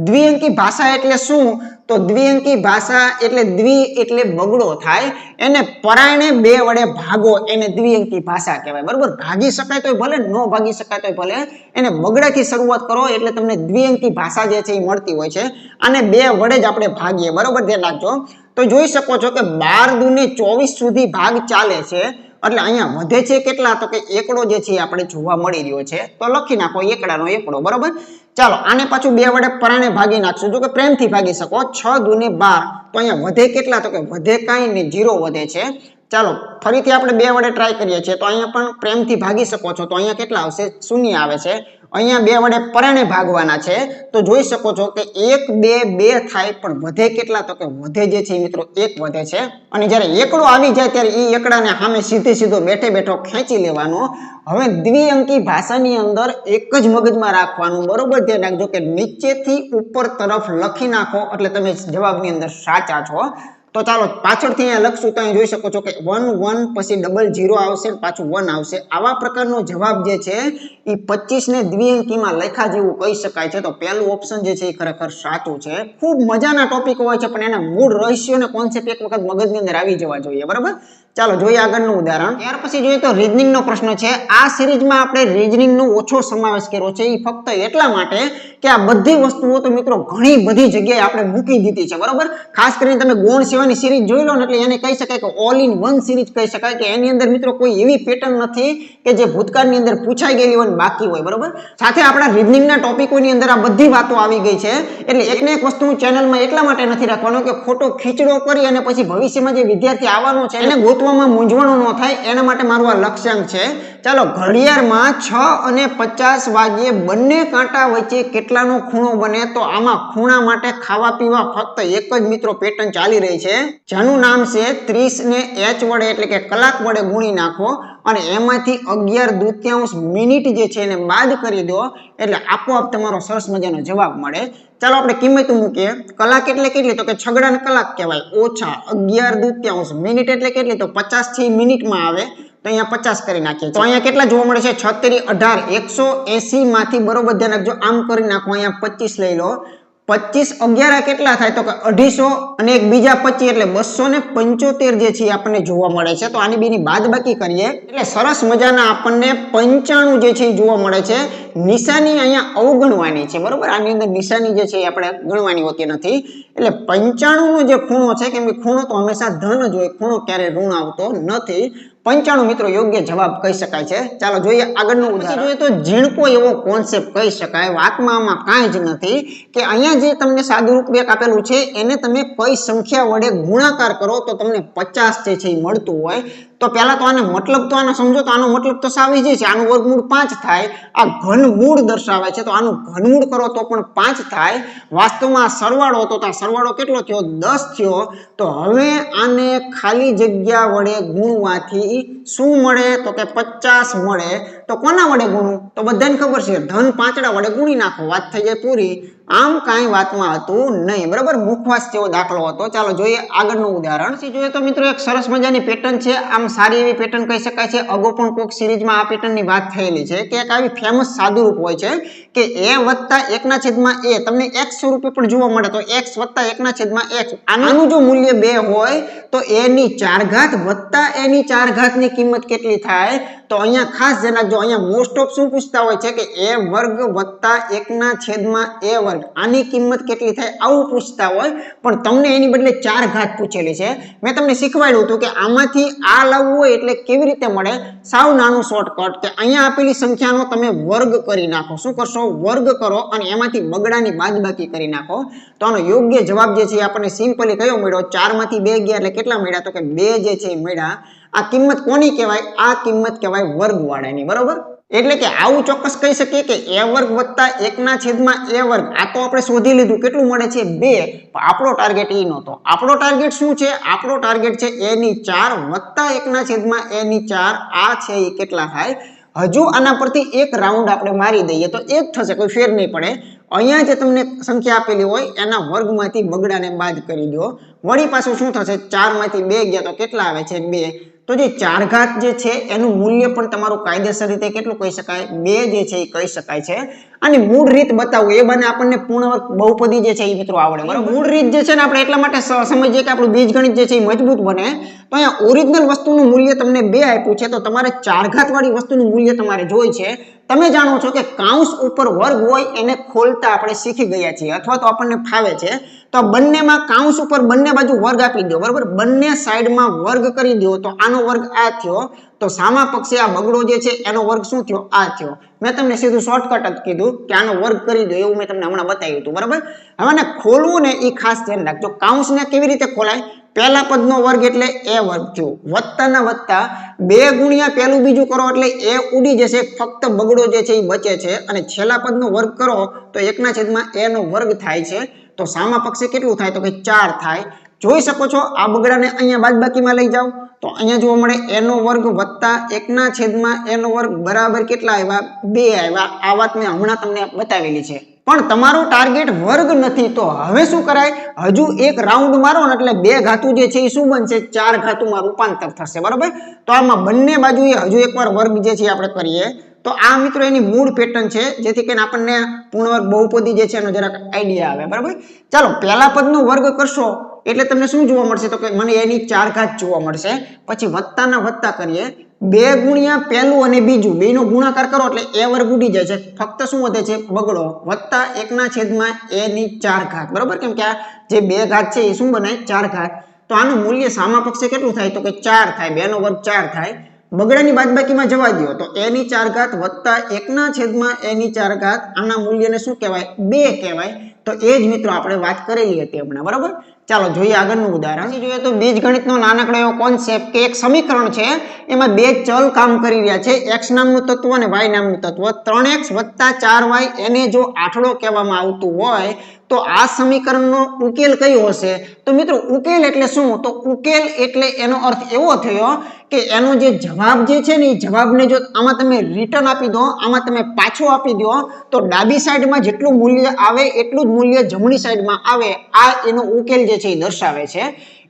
દ્વિઅંકી ભાષા એટલે શું? તો દ્વિઅંકી ભાષા એટલે દ્વિ એટલે બગડો થાય, એને પરાયણે 2 વડે ભાગો એને દ્વિઅંકી ભાષા કહેવાય બરોબર. ભાગી શકાય તોય ભલે, ન ભાગી શકાય તોય ભલે, એને બગડાથી શરૂઆત કરો એટલે તમને દ્વિઅંકી ભાષા જે છે એ મળતી હોય છે. અને 2 વડે જ આપણે ભાગીએ બરોબર, ધ્યાન રાખજો. તો જોઈ શકો છો કે 12 દુને 24 સુધી ભાગ ચાલે છે. એટલે અહીંયા વધે છે કેટલા? તો કે એકડો જે છે આપણે જોવા મળી રહ્યો છે. તો લખી નાખો એકડાનો એકડો બરોબર. ચાલો આને પાછું 2 વડે પરાણે ભાગી નાખશું. જો કે પ્રેમથી ભાગી શકો. 6 દુને 12. તો અહીંયા વધે કેટલા? તો કે વધે કાંઈ નહીં, 0 વધે છે. ચાલો ફરીથી આપણે 2 વડે ટ્રાય કરીએ છીએ. તો અહીંયા પણ પ્રેમથી ભાગી શકો છો. તો અહીંયા કેટલા આવશે? 0 આવે છે. અહીંયા 2 વડે પરાણે ભાગવાના છે. તો જોઈ શકો છો કે 1 2 2 થાય પણ વધે કેટલા? તો કે વધે જે છે મિત્રો 1 વધે છે. અને જ્યારે એકડો આવી જાય ત્યારે એ એકડાને સામે સીધો બેઠે બેઠો ખેંચી લેવાનો. હવે દ્વિઅંકી ભાષાની અંદર એક જ મગજમાં રાખવાનું બરોબર. ધ્યાન રાખજો કે નીચેથી ઉપર તરફ લખી નાખો એટલે તમે જવાબની અંદર સાચા છો. તો ચાલો પાછળથી અહીંયા લખશું તો અહીં જોઈ શકો છો કે 1 1 પછી 00 આવશે, પાછું 1 આવશે. આવા પ્રકારનો જવાબ જે છે એ 25 ને દ્વિઅંકીમાં લખ્યા જેવું કહી શકાય છે. તો પહેલું ઓપ્શન જે છે એ ખરેખર સાચું છે. ખૂબ મજાના ટોપિક હોય છે પણ એના મૂળ રહસ્યો અને કોન્સેપ્ટ એક વખત મગજની અંદર આવી જવા જોઈએ બરાબર. ચાલો જોઈએ આગળનું ઉદાહરણ. ત્યાર પછી જોઈએ તો રીઝનિંગ નો પ્રશ્ન છે. આ સિરીઝમાં આપણે રીઝનિંગ નો ઓછો સમાવેશ કર્યો છે. એ ફક્ત એટલા માટે કે આ બધી વસ્તુઓ તો મિત્રો ઘણી બધી જગ્યાએ આપણે મૂકી દીધી છે બરોબર. ખાસ કરીને તમે ગૌણ સેવાની સિરીઝ જોઈ લો ને એટલે એને કહી શકાય કે ઓલ ઇન વન સિરીઝ કહી શકાય કે એની અંદર મિત્રો કોઈ એવી પેટર્ન નથી કે જે ભૂતકાળની અંદર પૂછાઈ ગયેલી હોય બાકી હોય બરોબર. સાથે આપણા રીઝનિંગના ટોપિકોની અંદર આ બધી વાતો આવી ગઈ છે. એટલે એકને એક વસ્તુ ચેનલમાં એટલા માટે નથી રાખવાનો કે ખોટો ખીચડો કરી અને પછી ભવિષ્યમાં જે વિદ્યાર્થી આવવાનો છે એને ગોતવામાં મૂંઝવણ ન થાય એના માટે મારું આ લક્ષ્યાંક છે. ચાલો ઘડિયાળમાં 6 અને 50 વાગ્યે બંને કાંટા વચ્ચે કેટલાનો ખૂણો બને? તો આમાં ખૂણા માટે ખાવા પીવા ફક્ત એક જ મિત્રો પેટર્ન ચાલી રહી છે જેનું નામ છે 30 ને h વડે એટલે કે કલાક વડે ગુણી નાખો અને એમાંથી 11/2 મિનિટ જે છે એને બાદ કરી દો એટલે આપોઆપ તમારો સરસ મજાનો જવાબ મળે. ચાલો આપણે કિંમત મૂકીએ. કલાક એટલે કેટલી? તો કે છગડાને કલાક કહેવાય. ઓછા 11/2 મિનિટ એટલે કેટલી? તો 50 થી મિનિટમાં આવે. તો અહીંયા 50 કરી નાખીએ. તો અહીંયા કેટલા જોવા મળે છે? 36 18 180 માંથી બરોબર ધ્યાન રાખજો આમ કરી નાખો. અહીંયા 25 લઈ લો. 25 11 કેટલા થાય? તો કે 250 અને એક બીજા 25 એટલે 275 જે છે આપણને જોવા મળે છે. તો આની બેની બાદબાકી કરીએ એટલે સરસ મજાના આપણને 95 જે છે એ જોવા મળે છે. નિશાની અહીંયા અવગણવાની છે બરોબર. આની અંદર નિશાની જે છે એ આપણે ગણવાની હોતી નથી. એટલે 95 નો જે ખૂણો છે કેમ કે ખૂણો તો હંમેશા ધન જ હોય, ખૂણો ક્યારે ઋણ આવતો નથી. 95 મિત્રો યોગ્ય જવાબ કહી શકાય છે. ચાલો જોઈએ આગળનું ઉદાહરણ. જોઈએ તો ઝીણકો એવો કોન્સેપ્ટ કહી શકાય. વાતમાં આમાં કાંઈ જ નથી કે અહીંયા જે તમને સાદું રૂપ એક આપેલું છે એને તમે કઈ સંખ્યા વડે ગુણાકાર કરો તો તમને 50 જે છે એ મળતું હોય. તો પહેલા તો આને મતલબ તો આનો સમજો તો આનો મતલબ તો સાવ ઈઝી છે. આનું વર્ગમૂળ 5 થાય. આ ઘનમૂળ દર્શાવે છે તો આનું ઘનમૂળ કરો તો પણ 5 થાય. વાસ્તવમાં સરવાળો તો આ સરવાળો કેટલો થયો? 10 થયો. તો હવે આને ખાલી જગ્યા વડે ગુણવાથી શું મળે? તો કે 50 મળે. તો કોના વડે ગુણવું? તો બધાને ખબર છે ધન પાંચડા વડે ગુણી નાખો, વાત થઈ જાય પૂરી. આમ કાંઈ વાતમાં હતું નહીં બરાબર. મુખવાસ જેવો દાખલો હતો. ચાલો જોઈએ આગળનું ઉદાહરણ. જોઈએ તો મિત્રો એક સરસ મજાની પેટર્ન છે. આમ સારી એવી પેટર્ન કહી શકાય છે. અગાઉ પણ કોક સિરીઝમાં આ પેટર્નની વાત થયેલી છે કે એક આવી ફેમસ સાદુરૂપ હોય છે કે a વત્તા 1/a તમને x સ્વરૂપે પણ જોવા મળે. તો x વત્તા 1/x આનું જો મૂલ્ય 2 હોય તો a ની 4 ઘાત વત્તા a ની 4 ઘાત ની કિંમત કેટલી થાય? તો અહીંયા ખાસ ધ્યાન રાખજો, અહીંયા મોસ્ટ ઓફ શું પૂછતા હોય છે કે a વર્ગ વત્તા 1 ના છેદમાં a વર્ગ આની કિંમત કેટલી થાય આવું પૂછતા હોય, પણ તમને એની બદલે 4 ઘાત પૂછેલી છે. મેં તમને શીખવાડ્યું હતું કે આમાંથી આ લાવવું હોય એટલે કેવી રીતે મળે. સાવ નાનું શોર્ટકટ કે અહીંયા આપેલી સંખ્યાનો તમે વર્ગ કરી નાખો. શું કરશો? વર્ગ કરો અને એમાંથી બગડાની બાદબાકી કરી નાખો. તો આનો યોગ્ય જવાબ જે છે આપણને સિમ્પલી કયો મળ્યો? 4 માંથી 2 ગયા એટલે કેટલા મળ્યા? તો કે 2 જે છે એ મળ્યા. આ કિંમત કોની કહેવાય? આ કિંમત કહેવાય વર્ગવાળાની. બરોબર, એટલે કે આવું ચોક્કસ કહી શકીએ કે a વર્ગ વત્તા 1 ના છેદમાં a વર્ગ આ તો આપણે શોધી લીધું, કેટલું મળે છે? 2. પણ આપણો ટાર્ગેટ એ નહોતો. આપણો ટાર્ગેટ શું છે? આપણો ટાર્ગેટ છે a ની 4 વત્તા 1 ના છેદમાં a ની 4. આ છે એ કેટલા થાય? હજુ આના પરથી એક રાઉન્ડ આપણે મારી દઈએ તો 1 થશે, કોઈ ફેર નહીં પડે. અહીંયા જે તમને સંખ્યા આપેલી હોય એના વર્ગમાંથી બગડાને બાદ કરી દો. વળી પાછું શું થશે? 4 માંથી 2 ગયા તો કેટલા આવે છે? 2. તો જે 4 ઘાત જે છે એનું મૂલ્ય પણ તમારું કાયદેસર રીતે કેટલું કહી શકાય? 2 જે છે એ કહી શકાય છે. અને મૂળ રીત બતાવું એ બને આપણને પૂર્ણવર્ગ બહુપદી જે છે એ મિત્રો આવડે. બરાબર, મૂળ રીત જે છે ને આપણે એટલા માટે સમજીએ કે આપણું બીજગણિત જે છે એ મજબૂત બને. તો અહીંયા ઓરિજિનલ વસ્તુનું મૂલ્ય તમને 2 આપ્યું છે, તો તમારે 4 ઘાત વાળી વસ્તુનું મૂલ્ય તમારે જોઈ છે. તમે જાણો છો કે કાઉન્સ ઉપર વર્ગ હોય એને ખોલતા આપણે શીખી ગયા છીએ અથવા તો આપણને ફાવે છે. તો બંનેમાં કાઉન્સ ઉપર બંને બાજુ વર્ગ આપી દો. બરાબર, બંને સાઈડમાં વર્ગ કરી દો તો આનો વર્ગ આ થયો. તો સામા પક્ષે આ બગડો જે છે એનો વર્ગ શું થયો? આ થયો. મેં તમને સીધું શોર્ટકટ જ કીધું કે આનો વર્ગ કરી દો, એવું મેં તમને હમણાં બતાવ્યું હતું. બરાબર, હવે ને ખોલવું ને એ ખાસ ધ્યાન રાખજો. કાઉન્સને કેવી રીતે ખોલાય? પહેલા પદનો વર્ગ એટલે a વર્ગ થયો, વત્તાના વત્તા 2 ગુણ્યા પહેલું બીજું કરો એટલે a ઉડી જશે, ફક્ત બગડો જે છે એ બચે છે. અને છેલ્લા પદનો વર્ગ કરો તો 1 ના છેદમાં a નો વર્ગ થાય છે. તો સામા પક્ષે કેટલું થાય? તો કે 4 થાય. જોઈ શકો છો આ બગડાને અહીંયા બાદબાકીમાં લઈ જાઓ તો અહીંયા જોવા મળે a નો વર્ગ વત્તા 1 ના છેદમાં a નો વર્ગ બરાબર કેટલા આવ્યા? 2 આવ્યા. આ વાત મેં હમણાં તમને બતાવેલી છે. પણ તમારો ટાર્ગેટ વર્ગ નથી તો હવે શું કરાય? હજુ એક રાઉન્ડ મારો ને એટલે 2 ઘાતું જે છે એ શું બનશે? 4 ઘાતુંમાં રૂપાંતર થશે. બરાબર, તો આમાં બંને બાજુએ હજુ એકવાર વર્ગ જે છે આપણે કરીએ. તો આ મિત્રો એની મૂળ પેટર્ન છે, જેથી કરીને આપણને પૂર્ણવર્ગ બહુપદી જે છે એનો જરાક આઈડિયા આવે. બરાબર, ચાલો પહેલા પદનો વર્ગ કરશો એટલે તમને શું જોવા મળશે? તો કે મને એની 4 ઘાત જોવા મળશે. પછી વત્તાના વત્તા કરીએ, 2 ગુણ્યા પહેલું અને બીજું બેનો ગુણાકાર કરો એટલે a વર્ગ ઉડી જાય છે, ફક્ત શું વધે છે? બગડો. વત્તા 1 ના છેદમાં a ની 4 ઘાત. બરાબર, કેમ કે આ જે 2 ઘાત છે એ શું બને? 4 ઘાત. તો આનું મૂલ્ય સામા પક્ષે કેટલું થાય? તો કે 4 થાય. 2 નો વર્ગ 4 થાય. બગડાની બાદબાકીમાં જવા દો તો a ની 4 ઘાત વત્તા 1 ના છેદમાં a ની 4 ઘાત આના મૂલ્યને શું કહેવાય? 2 કહેવાય. તો એ જ મિત્રો આપણે વાત કરેલી હતી હમણાં. બરાબર, ચાલો જોઈએ આગળનું ઉદાહરણ. જોઈએ તો બીજગણિતનો નાનકડો એવો કોન્સેપ્ટ કે એક સમીકરણ છે, એમાં 2 ચલ કામ કરી રહ્યા છે, x નામનું તત્વ અને y નામનું તત્વ. 3x + 4y એને જો આઠડો કહેવામાં આવતું હોય તો આ સમીકરણનો ઉકેલ કયો હશે? તો મિત્રો ઉકેલ એટલે શું? તો ઉકેલ એટલે એનો અર્થ એવો થયો કે એનો જે જવાબ જે છે ને એ જવાબને જો આમાં તમે રિટર્ન આપી દો, આમાં તમે પાછો આપી દો તો ડાબી સાઈડમાં જેટલું મૂલ્ય આવે એટલું જ મૂલ્ય જમણી સાઈડમાં આવે. આ એનો ઉકેલ જે છે એ દર્શાવે છે.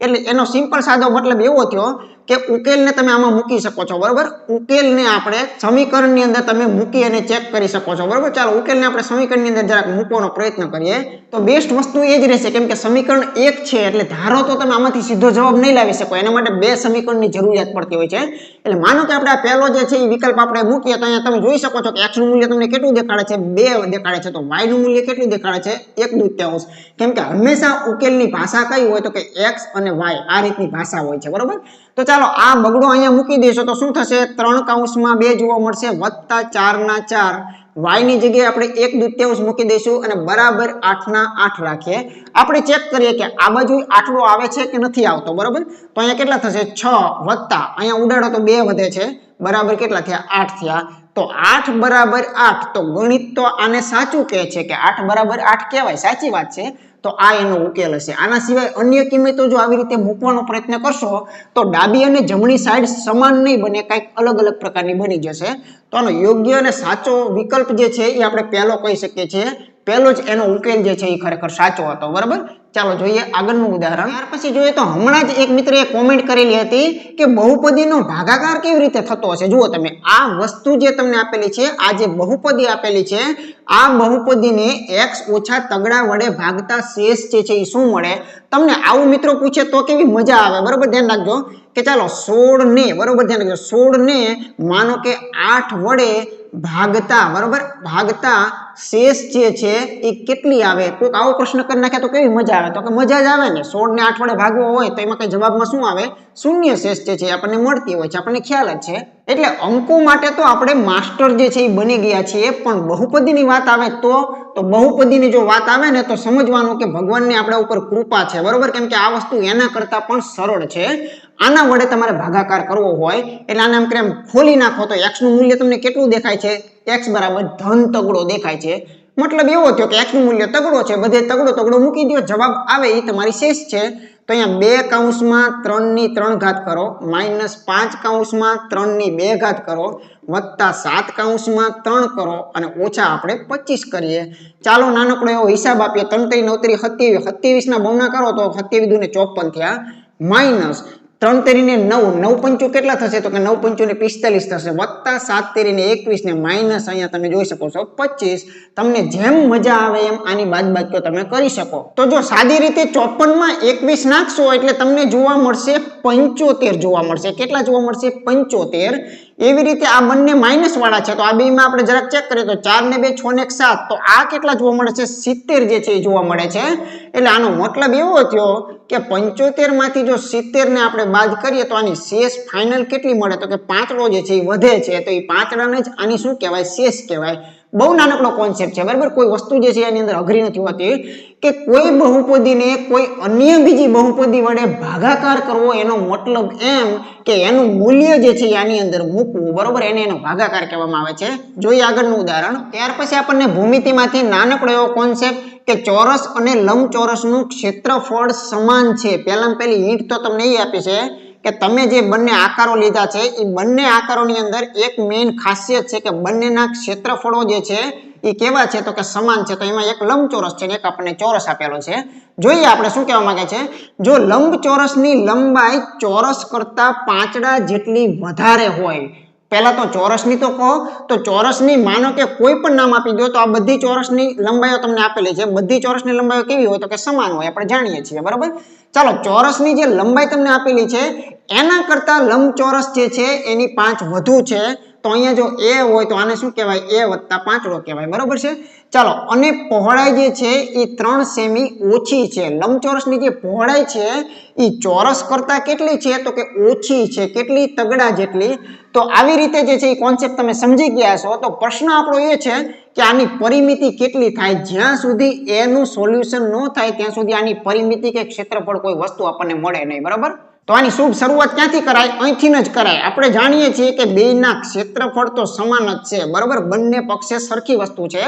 એટલે એનો સિમ્પલ સાદો મતલબ એવો થયો કે ઉકેલને તમે આમાં મૂકી શકો છો. બરાબર, ઉકેલને આપણે સમીકરણની અંદર તમે મૂકી અને ચેક કરી શકો છો. બરાબર, ચાલો ઉકેલને આપણે સમીકરણની અંદર જરાક મૂકવાનો પ્રયત્ન કરીએ. તો બેસ્ટ વસ્તુ એ જ રહેશે, કેમ કે સમીકરણ 1 છે એટલે ધારો તો તમે આમાંથી સીધો જવાબ નહીં લાવી શકો, એના માટે 2 સમીકરણની જરૂરિયાત પડતી હોય છે. એટલે માનો કે આપણે આ પહેલો જે છે એ વિકલ્પ આપણે મૂકીએ તો અહીંયા તમે જોઈ શકો છો કે x નું મૂલ્ય તમને કેટલું દેખાડે છે? 2 દેખાડે છે. તો y નું મૂલ્ય કેટલું દેખાડે છે? 1/2. કેમ કે હંમેશા ઉકેલની ભાષા કઈ હોય? તો કે x અને y આ રીતની ભાષા હોય છે. બરાબર, તો ચાલો આ બગડો અહીંયા મૂકી દેશો તો શું થશે? 3 કૌંસમાં 2 જોવા મળશે વત્તા 4 ના 4. y ની જગ્યાએ આપણે 1/2 મૂકી દઈશું અને બરાબર 8 ના 8 રાખીએ. આપણે ચેક કરીએ કે આ બાજુ આટલો આવે છે કે નથી આવતો. બરાબર, તો અહીંયા કેટલા થશે? 6 વત્તા અહીંયા ઉડાડો તો 2 વધે છે, બરાબર કેટલા થયા? 8 થયા. તો 8 બરાબર 8. તો ગણિત તો આને સાચું કહે છે કે 8 બરાબર 8 કહેવાય. સાચી વાત છે. તો આ એનો ઉકેલ હશે. આના સિવાય અન્ય કિંમતો જો આવી રીતે મૂકવાનો પ્રયત્ન કરશો તો ડાબી અને જમણી સાઈડ સમાન નહીં બને, કંઈક અલગ અલગ પ્રકારની બની જશે. તો આનો યોગ્ય અને સાચો વિકલ્પ જે છે એ આપણે પહેલો કહી શકીએ છીએ. પહેલો જ એનો ઉકેલ જે છે એ ખરેખર સાચો હતો. બરાબર, ચાલો જોઈએ આગળનું ઉદાહરણ. ત્યાર પછી જોઈએ તો હમણાં જ એક મિત્રએ કોમેન્ટ કરેલી હતી કે બહુપદીનો ભાગાકાર કેવી રીતે થતો હશે. જુઓ તમે આ વસ્તુ જે તમને આપેલી છે, આ જે બહુપદી આપેલી છે, આ બહુપદીને x ઓછા તગડા વડે ભાગતા શેષ જે છે એ શું મળે? તમને આવું મિત્રો પૂછે તો કેવી મજા આવે. બરાબર, ધ્યાન રાખજો. કે ચાલો 16 ને બરોબર ધ્યાન રાખજો 16 ને માનો કે 8 વડે ભાગતા બરોબર ભાગતા શેષ જે છે એ કેટલી આવે કોઈક આવો પ્રશ્ન કરી નાખે તો કેવી મજા આવે તો કે મજા જ આવે ને 16 ને 8 વડે ભાગવો હોય તો એમાં કઈ જવાબમાં શું આવે શૂન્ય શેષ જે છે આપણને મળતી હોય છે આપણને ખ્યાલ જ છે એટલે અંકો માટે તો આપણે માસ્ટર જે છે એ બની ગયા છીએ પણ બહુપદીની વાત આવે તો બહુપદીની જો વાત આવે ને તો સમજવાનું કે ભગવાનની આપણા ઉપર કૃપા છે બરોબર કેમ કે આ વસ્તુ એના કરતા પણ સરળ છે આના વડે તમારે ભાગાકાર કરવો હોય એટલે આને આમ કે ખોલી નાખો તો x નું મૂલ્ય તમને કેટલું દેખાય છે x બરાબર ધન તગડો દેખાય છે મતલબ એવો થયો કે x નું મૂલ્ય તગડો છે બધે તગડો મૂકી દો જવાબ આવે એ તમારી શેષ છે તો અહીંયા 2 કૌંસમાં 3 ની 3 ઘાત કરો -5 કૌંસમાં 3 ની 2 ઘાત કરો વત્તા 7 કૌંસમાં 3 કરો અને ઓછા આપણે 25 કરીએ ચાલો નાનકડો એવો હિસાબ આપીએ 3 3 9 3 27 27 ના બમણા કરો તો 27 દુને 54 થયા માઈનસ 3 તેરીને 9 9 પંચું કેટલા થશે તો કે 9 પંચું ને 45 થશે વત્તા 7 તેરીને 21 ને માઈનસ અહીંયા તમે જોઈ શકો છો 25 તમને જેમ મજા આવે એમ આની બાદબાકીઓ તમે કરી શકો તો જો સાદી રીતે 54 માં 21 નાખશો એટલે તમને જોવા મળશે 75 જોવા મળશે કેટલા જોવા મળશે 75 એવી રીતે આ બંને માઈનસ વાળા છે તો આ બેમાં આપણે જરાક ચેક કરીએ તો 4 ને 2 6 ને 1 7 તો આ કેટલા જોવા મળે છે 70 જે છે એ જોવા મળે છે એટલે આનો મતલબ એવો થયો કે 75 માંથી જો 70 ને આપણે બાદ કરીએ તો આની શેષ ફાઇનલ કેટલી મળે તો કે પાંચડો જે છે એ વધે છે તો એ પાંચડાને જ આની શું કહેવાય શેષ કહેવાય બહુ નાનકડો કોન્સેપ્ટ છે બરાબર કોઈ વસ્તુ જે છે એની અંદર અઘરી નથી હોતી કે કોઈ બહુપદીને કોઈ અન્ય બીજી બહુપદી વડે ભાગાકાર કરવો એનો મતલબ એમ કે એનું મૂલ્ય જે છે આની અંદર મૂકવું બરોબર એનો ભાગાકાર કહેવામાં આવે છે જોઈએ આગળનું ઉદાહરણ ત્યાર પછી આપણને ભૂમિતિમાંથી નાનકડો એવો કોન્સેપ્ટ કે ચોરસ અને લંબચોરસનું ક્ષેત્રફળ સમાન છે પહેલી હિન્ટ તો તમને એ આપી છે કે તમે જે બંને આકારો લીધા છે એ બંને આકારોની અંદર એક મેઇન ખાસિયત છે કે બંનેના ક્ષેત્રફળો જે છે એ કેવા છે તો કે સમાન છે તો એમાં એક લંબચોરસ છે એક આપણને ચોરસ આપેલો છે જોઈએ આપણે શું કહેવા માંગે છે જો લંબચોરસની લંબાઈ ચોરસ કરતા પાંચડા જેટલી વધારે હોય પહેલા તો ચોરસની તો કહો તો ચોરસની માનો કે કોઈ પણ નામ આપી દો તો આ બધી ચોરસની લંબાઈઓ તમને આપેલી છે બધી ચોરસની લંબાઈઓ કેવી હોય તો કે સમાન હોય આપણે જાણીએ છીએ બરાબર ચાલો ચોરસની જે લંબાઈ તમને આપેલી છે એના કરતા લંબચોરસ જે છે એની 5 વધુ છે તો અહીંયા જો a હોય તો આને શું કહેવાય a વત્તા પાંચડો કહેવાય બરોબર છે ચાલો અને પહોળાઈ જે છે એ 3 સેમી ઓછી છે લંબચોરસની જે પહોળાઈ છે એ ચોરસ કરતા કેટલી છે તો કે ઓછી છે કેટલી તગડા જેટલી તો આવી રીતે જે છે એ કોન્સેપ્ટ તમે સમજી ગયા છો તો પ્રશ્ન આપણો એ છે કે આની પરિમિતિ કેટલી થાય જ્યાં સુધી a નું સોલ્યુશન ન થાય ત્યાં સુધી આની પરિમિતિ કે ક્ષેત્રફળ કોઈ વસ્તુ આપણને મળે નહીં બરાબર તો આની શુભ શરૂઆત ક્યાંથી કરાય અહીંથી જ કરાય આપણે જાણીએ છીએ કે બેયના ક્ષેત્રફળ તો સમાન જ છે બરાબર બંને પક્ષે સરખી વસ્તુ છે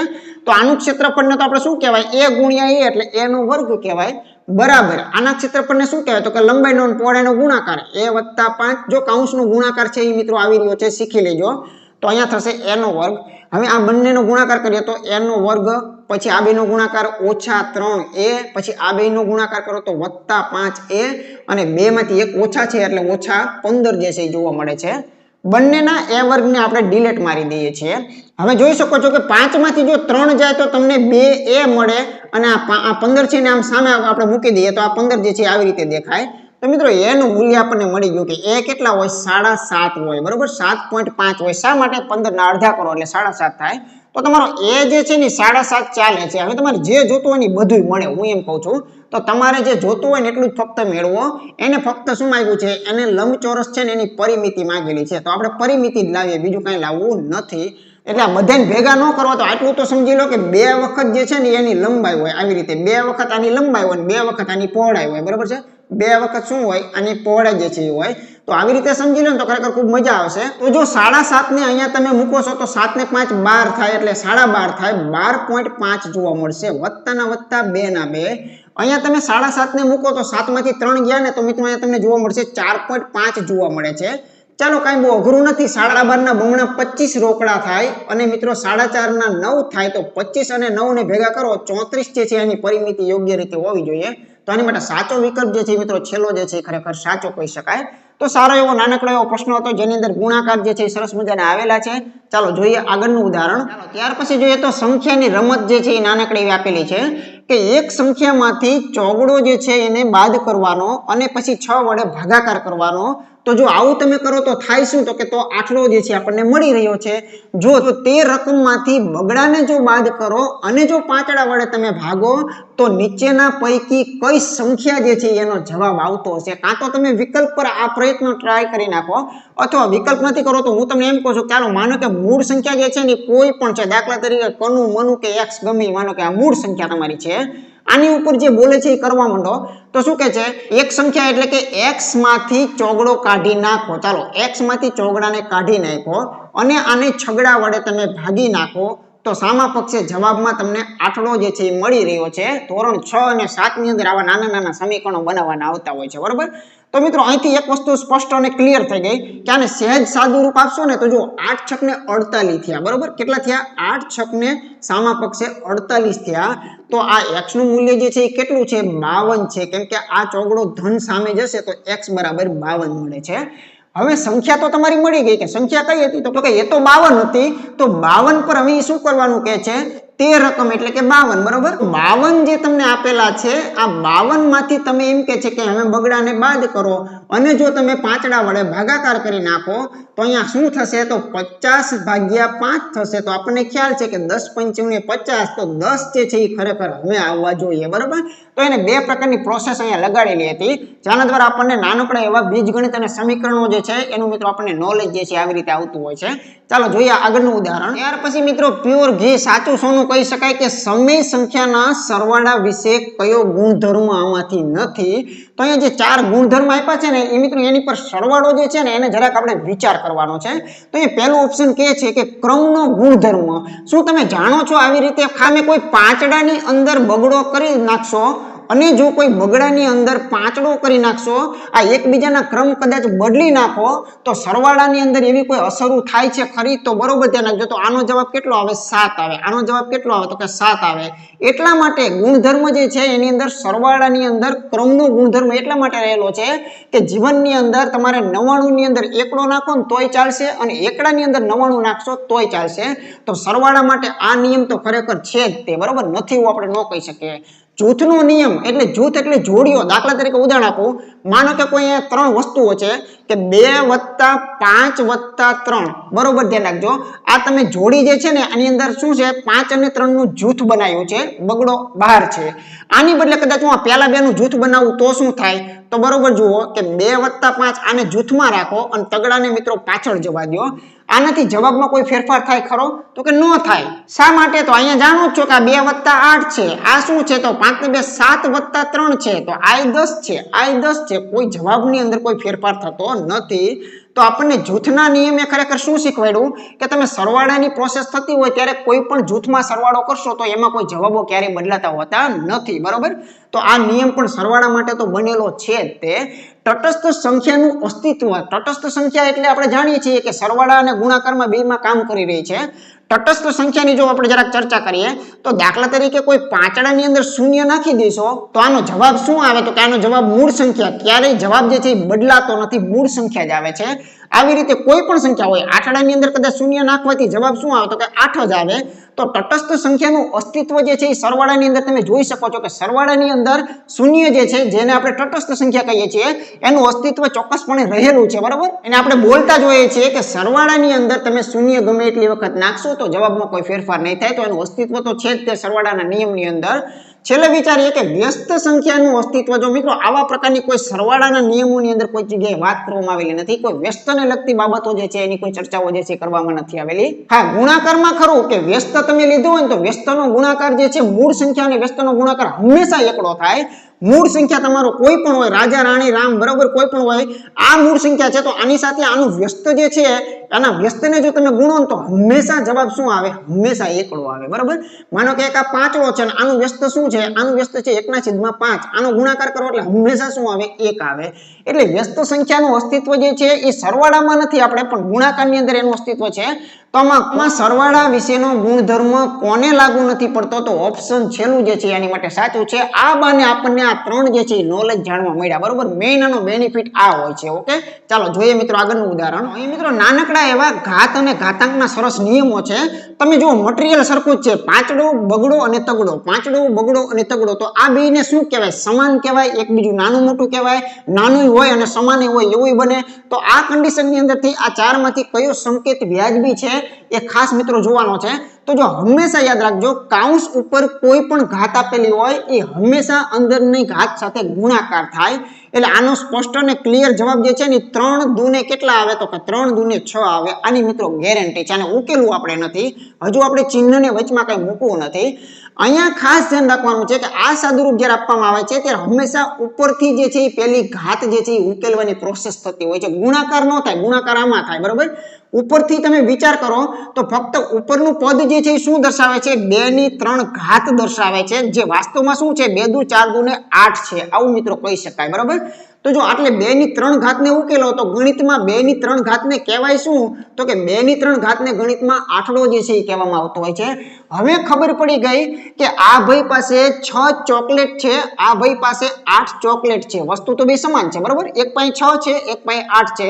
તો આનું ક્ષેત્રફળને તો આપણે શું કહેવાય a ગુણ્યા a એટલે a નો વર્ગ કહેવાય બરાબર આના ક્ષેત્રફળને શું કહેવાય તો કે લંબાઈનો અને પહોળાઈનો ગુણાકાર a વત્તા 5 જો કૌંસનો ગુણાકાર છે એ મિત્રો આવી રહ્યો છે શીખી લેજો તો અહીંયા થશે a નો વર્ગ હવે આ બંનેનો ગુણાકાર કરીએ તો a નો વર્ગ પછી આ બેનો ગુણાકાર ઓછા 3a પછી આ બેનો ગુણાકાર કરો તો વત્તા 5a અને 2 માંથી 1 ઓછા છે એટલે ઓછા 15 જે છે એ જોવા મળે છે બંનેના a વર્ગને આપણે ડિલીટ મારી દઈએ છીએ હવે જોઈ શકો છો કે 5 માંથી જો 3 જાય તો તમને 2a મળે અને આ 15 છે ને આમ સામે આપણે મૂકી દઈએ તો આ 15 જે છે આવી રીતે દેખાય તો મિત્રો a નું મૂલ્ય આપણને મળી ગયું કે a કેટલા હોય 7.5 હોય બરોબર 7.5 હોય શા માટે 15 ના અડધા કરો એટલે 7.5 થાય તો તમારો a જે છે ને 7.5 ચાલે છે હવે તમારે જે જોતું હોય ને બધું મળે હું એમ કહું છું તો તમારે જે જોતું હોય ને એટલું જ ફક્ત મેળવો એને ફક્ત શું માંગ્યું છે એને લંબચોરસ છે ને એની પરિમિતિ માંગેલી છે તો આપણે પરિમિતિ જ લાવીએ બીજું કંઈ લાવવું નથી એટલે આ બધાને ભેગા ન કરવા તો આટલું તો સમજી લો કે 2 વખત જે છે ને એની લંબાઈ હોય આવી રીતે 2 વખત આની લંબાઈ હોય 2 વખત આની પહોળાઈ હોય બરોબર છે 2 વખત શું હોય આની પહોળાઈ જે છે એ હોય તો આવી રીતે સમજી લો ને તો ખરેખર ખૂબ મજા આવશે તો જો 7.5 ને અહીંયા તમે મૂકો છો તો 7 ને 5 12 થાય એટલે 12.5 થાય 12.5 જોવા મળશે વત્તાના વત્તા 2 ના 2 અહીંયા તમે 7.5 ને મૂકો તો 7 માંથી 3 ગયા ને તો મિત્રો અહીંયા તમને જોવા મળશે 4.5 જોવા મળે છે ચાલો કાંઈ બહુ અઘરું નથી 12.5 ના બમણા 25 રોકડા થાય અને મિત્રો 4.5 ના 9 થાય તો 25 અને 9 ને ભેગા કરો 34 જે છે એની પરિમિતિ યોગ્ય રીતે હોવી જોઈએ તો આની માટે સાચો વિકલ્પ જે છે મિત્રો છેલ્લો જે છે ખરેખર સાચો કહી શકાય તો સારો એવો નાનકડો એવો પ્રશ્ન હતો જેની અંદર ગુણાકાર જે છે સરસ મજાના આવેલા છે ચાલો જોઈએ આગળનું ઉદાહરણ ચાલો ત્યાર પછી જોઈએ તો સંખ્યાની રમત જે છે એ નાનકડી એવી આપેલી છે કે એક સંખ્યામાંથી ચોગડો જે છે એને બાદ કરવાનો અને પછી 6 વડે ભાગાકાર કરવાનો તો જો આવું તમે કરો તો થાય શું, તો કે તો આટલો જે છે આપણને મળી રહ્યો છે. જો તે રકમમાંથી બગડાને જો બાદ કરો અને જો પાંચડા વડે તમે ભાગો તો નીચેના પૈકી કઈ સંખ્યા જે છે એનો જવાબ આવતો હશે. કાં તો તમે વિકલ્પ પર આ પ્રયત્ન ટ્રાય કરી નાખો, અથવા વિકલ્પ નથી કરો તો હું તમને એમ કહું છું, ચાલો માનો કે મૂળ સંખ્યા જે છે ને કોઈ પણ છે, દાખલા તરીકે કનું, મનુ કે એક્સ ગમે, માનો કે આ મૂળ સંખ્યા તમારી છે, આની ઉપર જે બોલે છે એ કરવા માંડો તો શું કહે છે, એક સંખ્યા એટલે કે x માંથી ચોગડો કાઢી નાખો. ચાલો x માંથી ચોગડાને કાઢી નાખો અને આને છગડા વડે તમે ભાગી નાખો તો સામા પક્ષે જવાબમાં તમને આટલો જે છે એ મળી રહ્યો છે. ધોરણ 6 અને 7 ની અંદર આવા નાના નાના સમીકરણો બનાવવાના આવતા હોય છે, બરોબર. તો મિત્રો અહીંથી એક વસ્તુ સ્પષ્ટ અને ક્લિયર થઈ ગઈ કે આને સહેજ સાદું રૂપ આપશો ને તો જો 8 છક ને 48 થયા, બરોબર. કેટલા થયા? 8 છક ને સામા પક્ષે 48 થયા. તો આ x નું મૂલ્ય જે છે એ કેટલું છે? 52 છે, કેમ કે આ ચોગડો ધન સામે જશે તો x બરાબર 52 મળે છે. હવે સંખ્યા તો તમારી મળી ગઈ, કે સંખ્યા કઈ હતી, તો કે એ તો 52 હતી. તો 52 પર હવે શું કરવાનું કહે છે? તે રકમ એટલે કે 52, બરોબર. 52 જે તમને આપેલા છે, આ 52 માંથી તમે એમ કે છે કે હવે બગડાને બાદ કરો અને જો તમે પાંચડા વડે ભાગાકાર કરી નાખો તો અહીંયા શું થશે? તો 50 ભાગ્યા 5 થશે. તો આપણને ખ્યાલ છે કે 10 પંચુને 50, તો 10 જે છે એ ખરેખર હવે આવવા જોઈએ, બરોબર. તો એને બે પ્રકારની પ્રોસેસ અહીંયા લગાડેલી હતી, જેના દ્વારા આપણને નાનકડા એવા બીજગણિત અને સમીકરણો જે છે એનું મિત્રો આપણને નોલેજ જે છે આવી રીતે આવતું હોય છે. ચાલો જોઈએ આગળનું ઉદાહરણ. ત્યાર પછી મિત્રો પ્યોર ઘી સાચું સોનું કહી શકાય કે સમય સંખ્યાના સરવાળા વિશે કયો ગુણધર્મ આમાંથી નથી. તો અહીંયા જે 4 ગુણધર્મ આપ્યા છે ને એ મિત્રો એની પર સરવાળો જે છે ને એને જરાક આપણે વિચાર કરવાનો છે. તો એ પહેલું ઓપ્શન કહે છે કે ક્રમનો ગુણધર્મ. શું તમે જાણો છો આવી રીતે ખામે કોઈ પાંચડાની અંદર બગડો કરી નાખશો અને જો કોઈ બગડાની અંદર પાંચડો કરી નાખશો, આ એકબીજાના ક્રમ કદાચ બદલી નાખો તો સરવાળાની અંદર એવી કોઈ અસરો થાય છે ખરી? તો બરોબર ધ્યાન રાખજો. તો આનો જવાબ કેટલો આવે? 7 આવે. આનો જવાબ કેટલો આવે? તો કે 7 આવે. એટલા માટે ગુણધર્મ જે છે એની અંદર સરવાળાની અંદર ક્રમનો ગુણધર્મ એટલા માટે રહેલો છે કે જીવનની અંદર તમારે 99 ની અંદર એકડો નાખો ને તોય ચાલશે અને એકડાની અંદર 99 નાખશો તોય ચાલશે. તો સરવાળા માટે આ નિયમ તો ખરેખર છે જ તે, બરોબર નથી એવું આપણે ન કહી શકીએ. જૂથનો નિયમ એટલે જૂથ એટલે જોડીઓ. દાખલા તરીકે ઉદાહરણ આપું, માનો કે કોઈ 3 વસ્તુઓ છે કે 2 + 5 + 3, બરોબર ધ્યાન રાખજો. આ તમે જોડી જે છે ને આની અંદર શું છે? 5 અને 3 નું જૂથ બનાવ્યું છે, બગડો બહાર છે. આની બદલે કદાચ હું પહેલા 2 નું જૂથ બનાવું તો શું થાય? તો બરોબર જુઓ કે 2 + 5 આને જૂથમાં રાખો અને તગડાને મિત્રો પાછળ જવા દો. આનાથી જવાબમાં કોઈ ફેરફાર થાય ખરો? તો કે ન થાય. શા માટે? તો અહીંયા જાણો છો કે આ 2 + 8 છે, આ શું છે? તો 5 ને 2 7 + 3 છે, તો આ 10 છે, આ 10 છે. કોઈ જવાબની અંદર કોઈ ફેરફાર થતો નથી. તો આપણને જૂથના નિયમે ખરેખર શું શીખવાડ્યું કે તમે સરવાળાની પ્રોસેસ થતી હોય ત્યારે કોઈ પણ જૂથમાં સરવાળો કરશો તો એમાં કોઈ જવાબો ક્યારેય બદલાતા હોતા નથી, બરોબર. તો આ નિયમ પણ સરવાળા માટે તો બનેલો છે જ તે. તટસ્થ સંખ્યાનું અસ્તિત્વ. તટસ્થ સંખ્યા એટલે આપણે જાણીએ છીએ કે સરવાળા અને ગુણાકારમાં બેમાં કામ કરી રહી છે. તટસ્થ સંખ્યાની જો આપણે જરાક ચર્ચા કરીએ તો દાખલા તરીકે કોઈ પાંચડાની અંદર શૂન્ય નાખી દેશો તો આનો જવાબ શું આવે? તો કે આનો જવાબ મૂળ સંખ્યા. ક્યારેય જવાબ જે છે એ બદલાતો નથી, મૂળ સંખ્યા જ આવે છે. આવી રીતે કોઈ પણ સંખ્યા હોય, આઠડાની અંદર કદાચ શૂન્ય નાખવાથી જવાબ શું આવે? તો કે 8 જ આવે. તો તટસ્થ સંખ્યાનું અસ્તિત્વ જે છે એ સરવાળાની અંદર તમે જોઈ શકો છો કે સરવાળાની અંદર શૂન્ય જે છે જેને આપણે તટસ્થ સંખ્યા કહીએ છીએ એનું અસ્તિત્વ ચોક્કસપણે રહેલું છે, બરાબર. એને આપણે બોલતા જોઈએ છીએ કે સરવાળાની અંદર તમે શૂન્ય ગમે એટલી વખત નાખશો તો જવાબમાં કોઈ ફેરફાર નહીં થાય. તો એનું અસ્તિત્વ તો છે જ તે સરવાળાના નિયમની અંદર. છેલ્લે વિચારીએ કે વ્યસ્ત સંખ્યાનું અસ્તિત્વ. જો મિત્રો આવા પ્રકારની કોઈ સરવાળાના નિયમોની અંદર કોઈ જગ્યાએ વાત કરવામાં આવેલી નથી, કોઈ વ્યસ્તને લગતી બાબતો જે છે એની કોઈ ચર્ચાઓ જે છે કરવામાં નથી આવેલી. હા, ગુણાકારમાં ખરું કે વ્યસ્ત તમે લીધો હોય તો વ્યસ્તનો ગુણાકાર જે છે મૂળ સંખ્યા અને વ્યસ્તનો ગુણાકાર હંમેશા એકડો થાય. મૂળ સંખ્યા તમારો કોઈ પણ હોય, રાજા રાણી રામ બરાબર કોઈ પણ હોય, આ મૂળ સંખ્યા છે તો આની સાથે આનું વ્યસ્ત જે છે આના વ્યસ્તને જો તમે ગુણો તો હંમેશા જવાબ શું આવે? હંમેશા એકડો આવે, બરાબર. માનો કે એક આ પાંચડો છે અને આનું વ્યસ્ત શું છે? આનું વ્યસ્ત છે 1/5. આનો ગુણાકાર કરો એટલે હંમેશા શું આવે? 1 આવે. એટલે વ્યસ્ત સંખ્યાનું અસ્તિત્વ જે છે એ સરવાળામાં નથી આપણે પણ ગુણાકારની અંદર એનું અસ્તિત્વ છે. તો આમાં સરવાળા વિશેનો ગુણધર્મ કોને લાગુ નથી પડતો? તો ઓપ્શન છેલ્લું જે છે એની માટે સાચું છે. આ બાને આપણને આ ત્રણ જે છે નોલેજ જાણવા મળ્યા, બરોબર. મેઇન આનો બેનિફિટ આ હોય છે. ઓકે, ચાલો જોઈએ મિત્રો આગળનું ઉદાહરણ. અહીં મિત્રો નાનકડા એવા ઘાત અને ઘાતાંકના સરસ નિયમો છે. તમે જુઓ, મટીરિયલ સરખું જ છે, પાંચડો, બગડો અને તગડો. પાંચડો, બગડો અને તગડો, તો આ બેને શું કહેવાય? સમાન કહેવાય. એકબીજું નાનું મોટું કહેવાય, નાનું હોય અને સમાન હોય એવું બને. તો આ કન્ડિશનની અંદરથી આ ચારમાંથી કયો સંકેત વ્યાજબી છે એ ખાસ મિત્રો જોવાનો છે. તો જો હંમેશા યાદ રાખજો, કાઉન્સ ઉપર કોઈ પણ ઘાત આપેલી હોય એ હંમેશા અંદરની ઘાત સાથે ગુણાકાર થાય. એટલે આનો સ્પષ્ટ અને ક્લિયર જવાબ જે છે ને 3 દૂને કેટલા આવે? તો કે 3 દૂને 6 આવે. આની મિત્રો ગેરંટી છે. આને ઉકેલવું આપણે નથી, હજુ આપણે ચિહ્નને વચમાં કઈ મૂકવું નથી. અહીંયા ખાસ ધ્યાન રાખવાનું છે કે આ સાદુરૂપ જ્યારે આપવામાં આવે છે ત્યારે હંમેશા ઉપરથી જે છે એ પેલી ઘાત જે છે એ ઉકેલવાની પ્રોસેસ થતી હોય છે. ગુણાકાર ન થાય, ગુણાકાર આમાં થાય, બરોબર. ઉપરથી તમે વિચાર કરો તો ફક્ત ઉપરનું પદ જે છે એ શું દર્શાવે છે? 2 ની 3 ઘાત દર્શાવે છે, જે વાસ્તવમાં શું છે? 2 દુ 4 દુ ને 8 છે, આવું મિત્રો કહી શકાય, બરોબર. તો જો આટલે 2 ની 3 ઘાતને ઉકેલો તો ગણિતમાં 2 ની 3 ઘાતને કહેવાય શું? તો કે 2 ની 3 ઘાતને ગણિતમાં આઠડો જે છે એ કહેવામાં આવતો હોય છે. હવે ખબર પડી ગઈ કે આ ભાઈ પાસે 6 ચોકલેટ છે, આ ભાઈ પાસે 8 ચોકલેટ છે. વસ્તુ તો બે સમાન છે, બરોબર. એક પાસે 6 છે, એક પાસે 8 છે.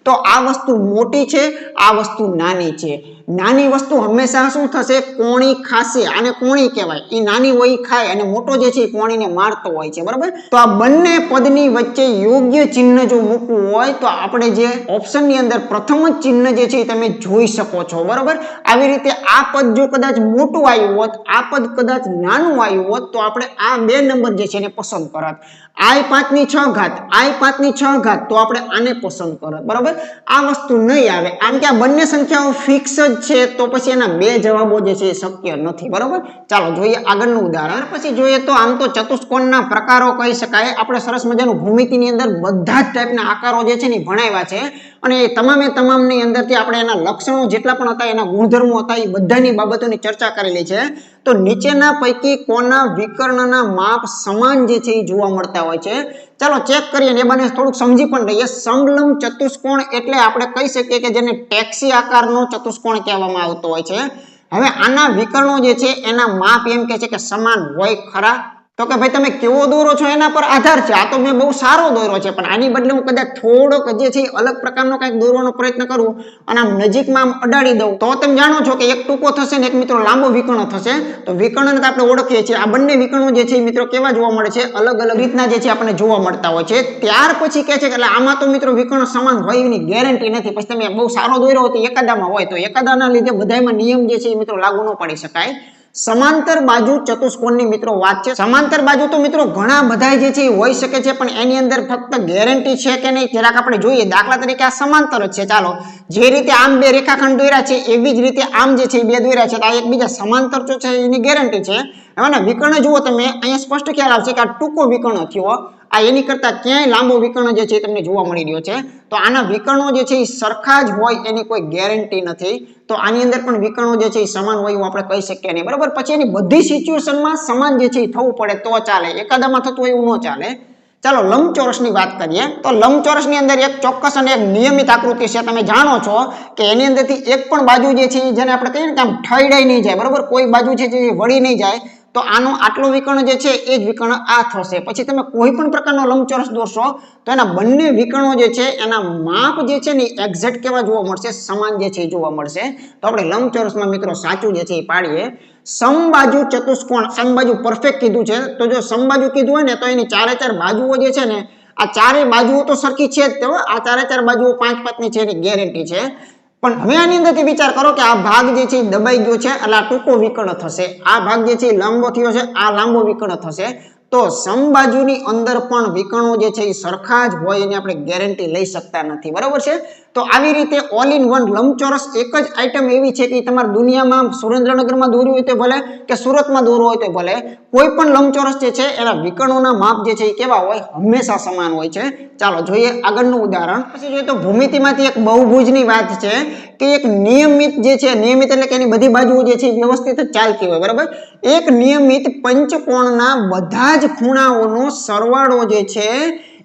તો આ વસ્તુ મોટી છે, આ વસ્તુ નાની છે. નાની વસ્તુ હંમેશા શું થશે? કોણી ખાશે. આને કોણી કહેવાય. એ નાની હોય ખાય અને મોટો જે છે એ કોણીને મારતો હોય છે, બરોબર. તો આ બંને પદની વચ્ચે યોગ્ય ચિહ્ન જો મૂકવું હોય તો આપણે જે ઓપ્શનની અંદર પ્રથમ જ ચિહ્ન જે છે તમે જોઈ શકો છો, બરોબર. આવી રીતે આ પદ જો કદાચ મોટું આવ્યું હોત, આ પદ કદાચ નાનું આવ્યું હોત તો આપણે આ બે નંબર જે છે એને પસંદ કરત. i5 ની 6 ઘાત, i5 ની 6 ઘાત, તો આપણે આને પસંદ કરત, બરોબર. આ વસ્તુ નહીં આવે. આમ કે આ બંને સંખ્યાઓ ફિક્સ જ છે તો પછી એના બે જવાબો જે છે એ શક્ય નથી, બરોબર. ચાલો જોઈએ આગળનું ઉદાહરણ. પછી જોઈએ તો આમ તો ચતુષ્કોણના પ્રકારો કહી શકાય. આપણે સરસ મજાનું ભૂમિતિની અંદર બધા જ ટાઈપના આકારો જે છે ને ભણાવ્યા છે અને એ તમામની અંદરથી આપણે એના લક્ષણો જેટલા પણ હતા, એના ગુણધર્મો હતા, એ બધાની બાબતોની ચર્ચા કરેલી છે. તો નીચેના પૈકી કોના વિકર્ણના માપ સમાન જે છે એ જોવા મળતા હોય છે? ચાલો ચેક કરીએ ને એ બાને થોડુંક સમજી પણ લઈએ. સમલંબ ચતુષ્કોણ એટલે આપણે કહી શકીએ કે જેને ટેક્સી આકારનો ચતુષ્કોણ કહેવામાં આવતો હોય છે. હવે આના વિકર્ણો જે છે એના માપ એમ કે છે કે સમાન હોય ખરા? તો કે ભાઈ તમે કેવો દોરો છો એના પર આધાર છે. આ તો મેં બહુ સારો દોરો છે, પણ આની બદલે હું કદાચ થોડોક જે છે અલગ પ્રકારનો કંઈક દોરવાનો પ્રયત્ન કરું અને આમ નજીકમાં આમ અડાડી દઉં તો તમે જાણો છો કે એક ટૂંકો થશે ને એક મિત્રો લાંબો વિકર્ણ થશે. તો વિકર્ણને તો આપણે ઓળખીએ છીએ. આ બંને વિકર્ણો જે છે મિત્રો કેવા જોવા મળે છે? અલગ અલગ રીતના જે છે આપણને જોવા મળતા હોય છે. ત્યાર પછી કહે છે કે એટલે આમાં તો મિત્રો વિકર્ણ સમાન હોય એની ગેરંટી નથી. પછી તમે બહુ સારો દોર્યો હોય તો એકાદામાં હોય, તો એકાદાના લીધે બધામાં નિયમ જે છે એ મિત્રો લાગુ ન પડી શકાય. સમાંતર બાજુ ચતુષ્કોણની મિત્રો વાત છે. સમાંતર બાજુ તો મિત્રો ઘણા બધા જે છે હોઈ શકે છે, પણ એની અંદર ફક્ત ગેરંટી છે કે નહીં જરાક આપણે જોઈએ. દાખલા તરીકે આ સમાંતર જ છે. ચાલો, જે રીતે આમ બે રેખાખંડ દોર્યા છે એવી જ રીતે આમ જે છે બે દોર્યા છે, તો આ એકબીજા સમાંતર છે એની ગેરંટી છે. હવે વિકર્ણ જુઓ તમે, અહીંયા સ્પષ્ટ ખ્યાલ આવશે કે આ ટૂંકો વિકર્ણ થયો, આ એની કરતા ક્યાંય લાંબો વિકર્ણ જે છે તમને જોવા મળી રહ્યો છે. તો આના વિકર્ણો જે છે એ સરખા જ હોય એની કોઈ ગેરંટી નથી. તો આની અંદર પણ વિકર્ણો જે છે એ સમાન હોય એવું આપણે કહી શકીએ નહીં, બરાબર. પછી એની બધી સિચ્યુએશનમાં સમાન જે છે એ થવું પડે તો ચાલે, એકાદામાં થતું હોય એવું ન ચાલે. ચાલો લંબચોરસની વાત કરીએ. તો લંબચોરસની અંદર એક ચોક્કસ અને એક નિયમિત આકૃતિ છે. તમે જાણો છો કે એની અંદરથી એક પણ બાજુ જે છે જેને આપણે કહીએ ને કે આમ ઠળાઈ નહીં જાય, બરાબર. કોઈ બાજુ છે જે વળી નહીં જાય. તો આનો આટલો વિકર્ણ જે છે એ જ વિકર્ણ આ થશે. પછી તમે કોઈ પણ પ્રકારનો લંબચોરસ દોરશો તો એના બંને વિકર્ણો જે છે એના માપ જે છે ને એક્ઝેક્ટ કેવા જોવા મળશે? સમાન જે છે એ જોવા મળશે. તો આપણે લંબચોરસમાં મિત્રો સાચું જે છે એ પાડીએ. સમબાજુ ચતુષ્કોણ, સમબાજુ પરફેક્ટ કીધું છે. તો જો સમબાજુ કીધું હોય ને તો એની ચારે ચાર બાજુઓ જે છે ને, આ ચારે બાજુઓ તો સરખી છે જ. તો આ ચારે ચાર બાજુઓ 5-5 ની છે એની ગેરંટી છે. પણ હવે આની અંદરથી વિચાર કરો કે આ ભાગ જે છે દબાઈ ગયો છે એટલે આ ટૂંકો વિકર્ણ થશે. આ ભાગ જે છે લાંબો થયો છે, આ લાંબો વિકર્ણ થશે. તો સમબાજુની અંદર પણ વિકર્ણો જે છે એ સરખા જ હોય એની આપણે ગેરંટી લઈ શકતા નથી, બરાબર છે. તો આવી રીતે ઓલ ઇન વન લંબચોરસ એક જ આઈટમ એવી છે કે તમારે દુનિયામાં સુરેન્દ્રનગરમાં દોરવું હોય તો ભલે કે સુરતમાં દોરવું હોય તો ભલે, કોઈ પણ લંબચોરસ જે છે એના વિકર્ણોના માપ જે છે એ કેવા હોય? હંમેશા સમાન હોય છે. ચાલો જોઈએ આગળનું ઉદાહરણ. પછી જોઈએ તો ભૂમિતિમાંથી એક બહુભુજની વાત છે કે એક નિયમિત જે છે, નિયમિત એટલે કે એની બધી બાજુઓ જે છે વ્યવસ્થિત જ ચાલતી હોય, બરાબર. એક નિયમિત પંચકોણના બધા જ ખૂણાઓનો સરવાળો જે છે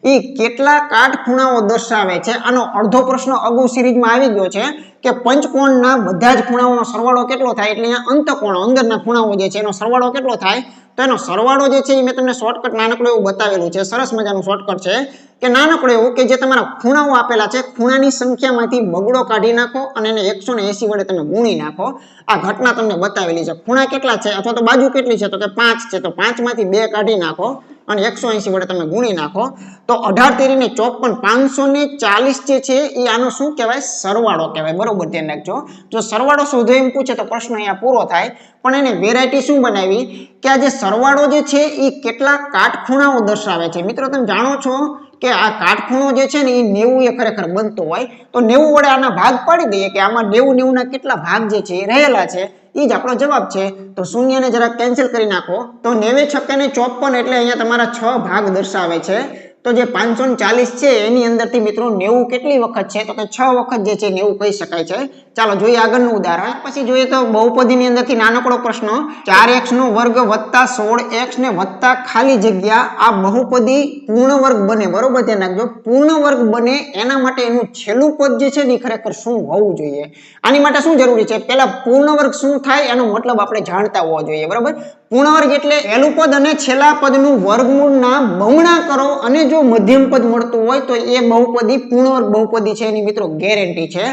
એ કેટલા કાટખૂણાઓ દર્શાવે છે. આનો અડધો પ્રશ્ન અગાઉ સિરીઝમાં આવી ગયો છે કે પંચકોણના બધા જ ખૂણાઓનો સરવાળો કેટલો થાય, એટલે અહીંયા અંતકોણો અંદરના ખૂણાઓ જે છે એનો સરવાળો કેટલો થાય, તો એનો સરવાળો જે છે એ મેં તમને શોર્ટકટ નાનકડું એવું બતાવેલું છે. સરસ મજાનું શોર્ટકટ છે કે નાનકડું એવું કે જે તમારા ખૂણાઓ આપેલા છે, ખૂણાની સંખ્યામાંથી બગડો કાઢી નાખો અને એને 180 વડે તમે ગુણી નાખો. આ ઘટના તમને બતાવેલી છે. ખૂણા કેટલા છે અથવા તો બાજુ કેટલી છે, તો કે 5 છે, તો 5 માંથી 2 કાઢી નાખો અને 180 વડે તમે ગુણી નાખો તો 18 × 3 = 540 જે છે એ આનો શું કહેવાય, સરવાળો કહેવાય. બરોબર ધ્યાન રાખજો. જો સરવાળો શોધો એમ પૂછે તો પ્રશ્ન અહીંયા પૂરો થાય. પણ એને વેરાયટી શું બનાવી કે આ જે સરવાળો જે છે એ કેટલા કાટખૂણાઓ દર્શાવે છે. મિત્રો તમે જાણો છો કે આ કાટખૂણો જે છે ને એ 90 એ ખરેખર બનતો હોય, તો 90 વડે આના ભાગ પાડી દઈએ કે આમાં 90 ના કેટલા ભાગ જે છે એ રહેલા છે, એ જ આપણો જવાબ છે. તો શૂન્યને જરા કેન્સલ કરી નાખો તો 9 × 6 = 54 એટલે અહીંયા તમારા 6 ભાગ દર્શાવે છે. તો જે 540 છે એની અંદરથી મિત્રો 90 કેટલી વખત છે, તો કે 6 વખત જે છે 90 કહી શકાય છે. ચાલો જોઈએ આગળનું ઉદાહરણ. પછી જોઈએ તો બહુપદીની અંદરથી નાનકડો પ્રશ્ન, 4x² + 16x ને વત્તા ખાલી જગ્યા આ બહુપદી પૂર્ણ વર્ગ બને. બરોબર ધ્યાન રાખજો. પૂર્ણ વર્ગ બને એના માટે એનું છેલ્લું પદ જે છે ને ખરેખર શું હોવું જોઈએ. આની માટે શું જરૂરી છે, પહેલા પૂર્ણ વર્ગ શું થાય એનો મતલબ આપણે જાણતા હોવો જોઈએ. બરોબર, પૂર્ણ વર્ગ એટલે પહેલું પદ અને છેલ્લા પદનું વર્ગમૂળના બમણા કરો અને જો મધ્યમ પદ મળતું હોય તો એ બહુપદી પૂર્ણ વર્ગ બહુપદી છે, એની મિત્રો ગેરંટી છે.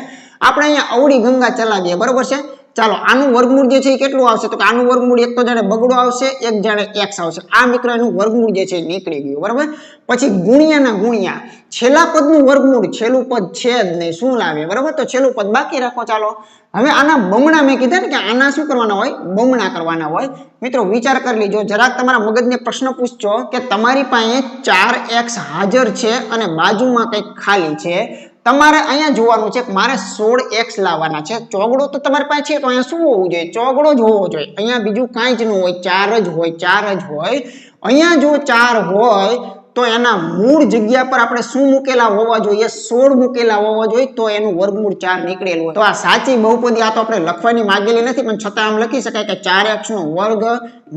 આપણે અહીંયા અવળી ગંગા ચલાવીએ. બરોબર છે. ચાલો આનું વર્ગમૂળ જે છે એ કેટલું આવશે, તો કે આનું વર્ગમૂળ એક તો જાણે બગડો આવશે, એક જાણે x આવશે. આ મિત્રો એનું વર્ગમૂળ જે છે નીકળી ગયું. બરોબર. પછી ગુણ્યાના ગુણ્યા છેલ્લા પદનું વર્ગમૂળ, છેલ્લું પદ છે જ નહીં, શું લાવે. બરોબર, તો છેલ્લું પદ બાકી રાખો. ચાલો હવે આના બમણા મેં કીધા ને કે આના શું કરવાના હોય, બમણા કરવાના હોય. મિત્રો વિચાર કરી લીજો, જરાક તમારા મગજને પ્રશ્ન પૂછજો કે તમારી પાસે 4x હાજર છે અને બાજુમાં કંઈક ખાલી છે. તમારે અહીંયા જોવાનું છે કે મારે 16x લાવવાના છે. ચોગડો તો તમારી પાસે છે, તો અહીંયા શું હોવું જોઈએ, ચોગડો જ હોવો જોઈએ. અહીંયા બીજું કાંઈ જ ન હોય, 4 જ હોય, 4 જ હોય. અહીંયા જો 4 હોય તો એના મૂળ જગ્યા પર આપણે શું મૂકેલા હોવા જોઈએ, 16 મૂકેલા હોવા જોઈએ, તો એનું વર્ગમૂળ 4 નીકળેલું હોય. તો આ સાચી બહુપદી, આ તો આપણે લખવાની માંગેલી નથી, પણ છતાં આમ લખી શકાય કે 4x²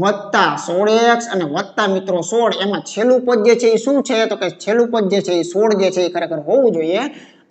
વત્તા 16x અને વત્તા મિત્રો 16. એમાં છેલ્લું પદ જે છે એ શું છે, તો કે છેલ્લું પદ જે છે એ 16 જે છે એ ખરેખર હોવું જોઈએ.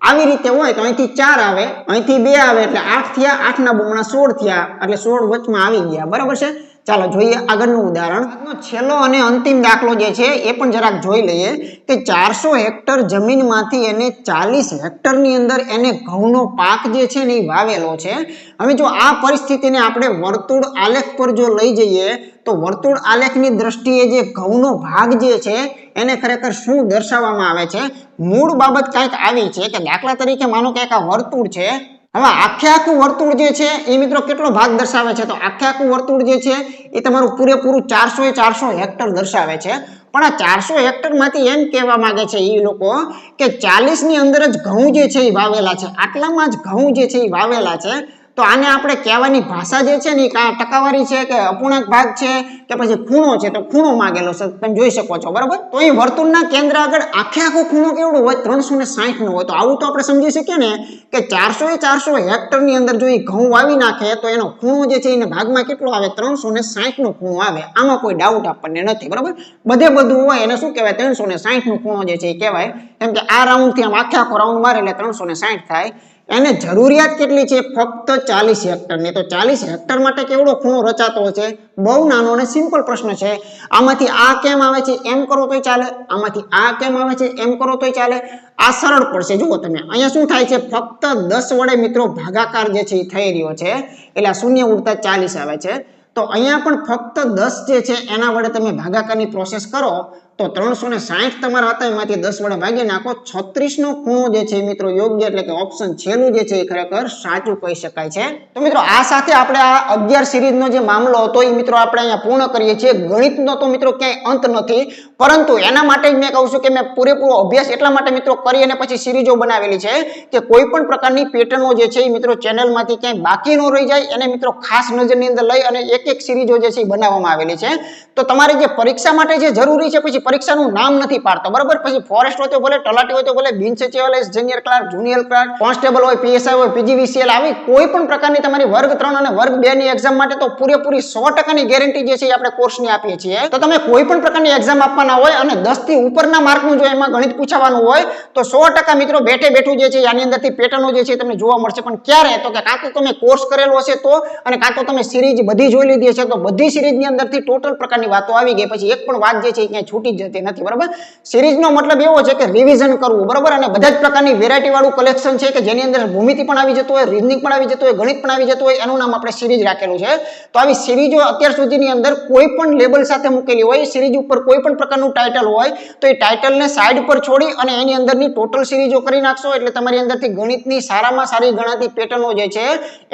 આવી રીતે હોય તો અહીંથી 4 આવે, અહીંથી 2 આવે એટલે 8 થયા, 8 ના બમણા 16 થયા, એટલે 16 વચમાં આવી ગયા. બરાબર છે. ચાલો જોઈએ આગળનું ઉદાહરણ. આજનો છેલ્લો અને અંતિમ દાખલો જે છે એ પણ જરાક જોઈ લઈએ કે 400 હેક્ટર જમીનમાંથી એને 40 હેક્ટરની અંદર એને ઘઉંનો પાક જે છે ને એ વાવેલો છે. હવે જો આ પરિસ્થિતિને આપણે વર્તુળ આલેખ પર જો લઈ જઈએ તો વર્તુળ આલેખની દ્રષ્ટિએ જે ઘઉંનો ભાગ જે છે એને ખરેખર શું દર્શાવવામાં આવે છે. મૂળ બાબત કંઈક આવી છે કે દાખલા તરીકે માનો કે આ વર્તુળ છે. હવે આખે આખું વર્તુળ જે છે એ મિત્રો કેટલો ભાગ દર્શાવે છે, તો આખે આખું વર્તુળ જે છે એ તમારું પૂરેપૂરું 400 હેક્ટર દર્શાવે છે. પણ આ 400 હેક્ટર માંથી એમ કહેવા માંગે છે એ લોકો કે 40 ની અંદર જ ઘઉં જે છે એ વાવેલા છે, આટલામાં જ ઘઉં જે છે એ વાવેલા છે. તો આને આપણે કહેવાની ભાષા જે છે ને એ ટકાવારી છે કે અપૂર્ણાંક ભાગ છે કે પછી ખૂણો છે, તો ખૂણો માંગેલો છે, તમે જોઈ શકો છો. બરાબર. તો એ વર્તુળના કેન્દ્ર આગળ આખે આખો ખૂણો કેવડો હોય, 360 નો હોય. તો આવું તો આપણે સમજી શકીએ ને કે 400 હેક્ટર ની અંદર જો એ ઘઉં વાવી નાખે તો એનો ખૂણો જે છે એના ભાગમાં કેટલો આવે, 360 નો ખૂણો આવે. આમાં કોઈ ડાઉટ આપણને નથી. બરાબર. બધે બધું હોય એને શું કહેવાય, 360 નો ખૂણો જે છે એ કહેવાય. કેમ કે આ રાઉન્ડ થી આમ આખે આખો રાઉન્ડ મારે એટલે 360 થાય. એને જરૂરિયાત કેટલી છે, ફક્ત 40 હેક્ટરની. તો 40 હેક્ટર માટે કેવડો ખૂણો રચાતો છે, બહુ નાનો અને સિમ્પલ પ્રશ્ન છે. આમાંથી આ કેમ આવે છે એમ કરો તોય ચાલે, આમાંથી આ કેમ આવે છે એમ કરો તોય ચાલે. આ સરળ પડશે. જુઓ તમે અહીંયા શું થાય છે, ફક્ત 10 વડે મિત્રો ભાગાકાર જે છે એ થઈ રહ્યો છે, એટલે આ શૂન્ય ઉડતા 40 આવે છે. તો અહીંયા પણ ફક્ત 10 જે છે એના વડે તમે ભાગાકારની પ્રોસેસ કરો તો 360 તમારા હતા એમાંથી 10 વડે ભાગી નાખો. 36 નો ખૂણો જે છે મિત્રો યોગ્ય, એટલે કે ઓપ્શન છેલ્લું જે છે એ ખરેખર સાચું કહી શકાય છે. તો મિત્રો આ સાથે આપણે આ 11 સિરીઝનો જે મામલો હતો એ મિત્રો આપણે અહીંયા પૂર્ણ કરીએ છીએ. ગણિતનો તો મિત્રો ક્યાંય અંત નથી, પરંતુ એના માટે જ મેં કહું છું કે મેં પૂરેપૂરો અભ્યાસ એટલા માટે મિત્રો કરી અને પછી સિરીઝો બનાવેલી છે કે કોઈ પણ પ્રકારની પેટર્નો જે છે એ મિત્રો ચેનલમાંથી ક્યાંય બાકી ન રહી જાય, એને મિત્રો ખાસ નજરની અંદર લઈ અને એક સિરીઝો જે છે એ બનાવવામાં આવેલી છે. તો તમારે જે પરીક્ષા માટે જે જરૂરી છે, પછી પરીક્ષાનું નામ નથી પાડતો, બરાબર. પછી ફોરેસ્ટ હોય તો ભલે, તલાટી હોય તો ભલે, બિન સચિવાલય, junior clerk, junior clerk, constable હોય, પીએસઆઈ હોય, પીજીવીસીએલ, આવી કોઈ પણ પ્રકારની તમારી વર્ગ 3 અને વર્ગ 2 ની એક્ઝામ માટે તો પૂરેપૂરી 100% ની ગેરંટી જે છે એ આપણે કોર્સની આપીએ છીએ. તો તમે કોઈ પણ પ્રકારની એક્ઝામ આપવાના હોય અને 10 થી ઉપરના માર્કનું જો એમાં ગણિત પૂછવાનું હોય તો 100% મિત્રો બેઠે બેઠું જે છે આની અંદરથી પેટર્નો જે છે તમને જોવા મળશે. પણ ક્યારે? તો કે કાં તો તમે કોર્સ કરેલો હશે તો, અને કાં તો તમે સિરીઝ બધી જોઈ લીધી હશે તો બધી સિરીઝની અંદરથી ટોટલ પ્રકારની વાતો આવી ગઈ, પછી એક પણ વાત જે છે એ ક્યાંય છૂટી જતી નથી, બરાબર. સિરીઝનો મતલબ એવો છે કે રિવિઝન કરવું, બરાબર. અને બધા જ પ્રકારની વેરાયટી વાળું કલેક્શન છે કે જેની અંદર ભૂમિતિ પણ આવી જતું હોય, રીઝનિંગ પણ આવી જતું હોય, ગણિત પણ આવી જતું હોય, એનું નામ આપણે સિરીઝ રાખેલું છે. તો આવી સિરીઝો અત્યાર સુધીની અંદર કોઈ પણ લેબલ સાથે મૂકેલી હોય, સિરીઝ ઉપર કોઈ પણ પ્રકારનું ટાઇટલ હોય તો એ ટાઇટલને સાઈડ પર છોડી અને એની અંદરની ટોટલ સિરીઝો કરી નાખશો એટલે તમારી અંદરથી ગણિતની સારામાં સારી ગણાતી પેટર્નો જે છે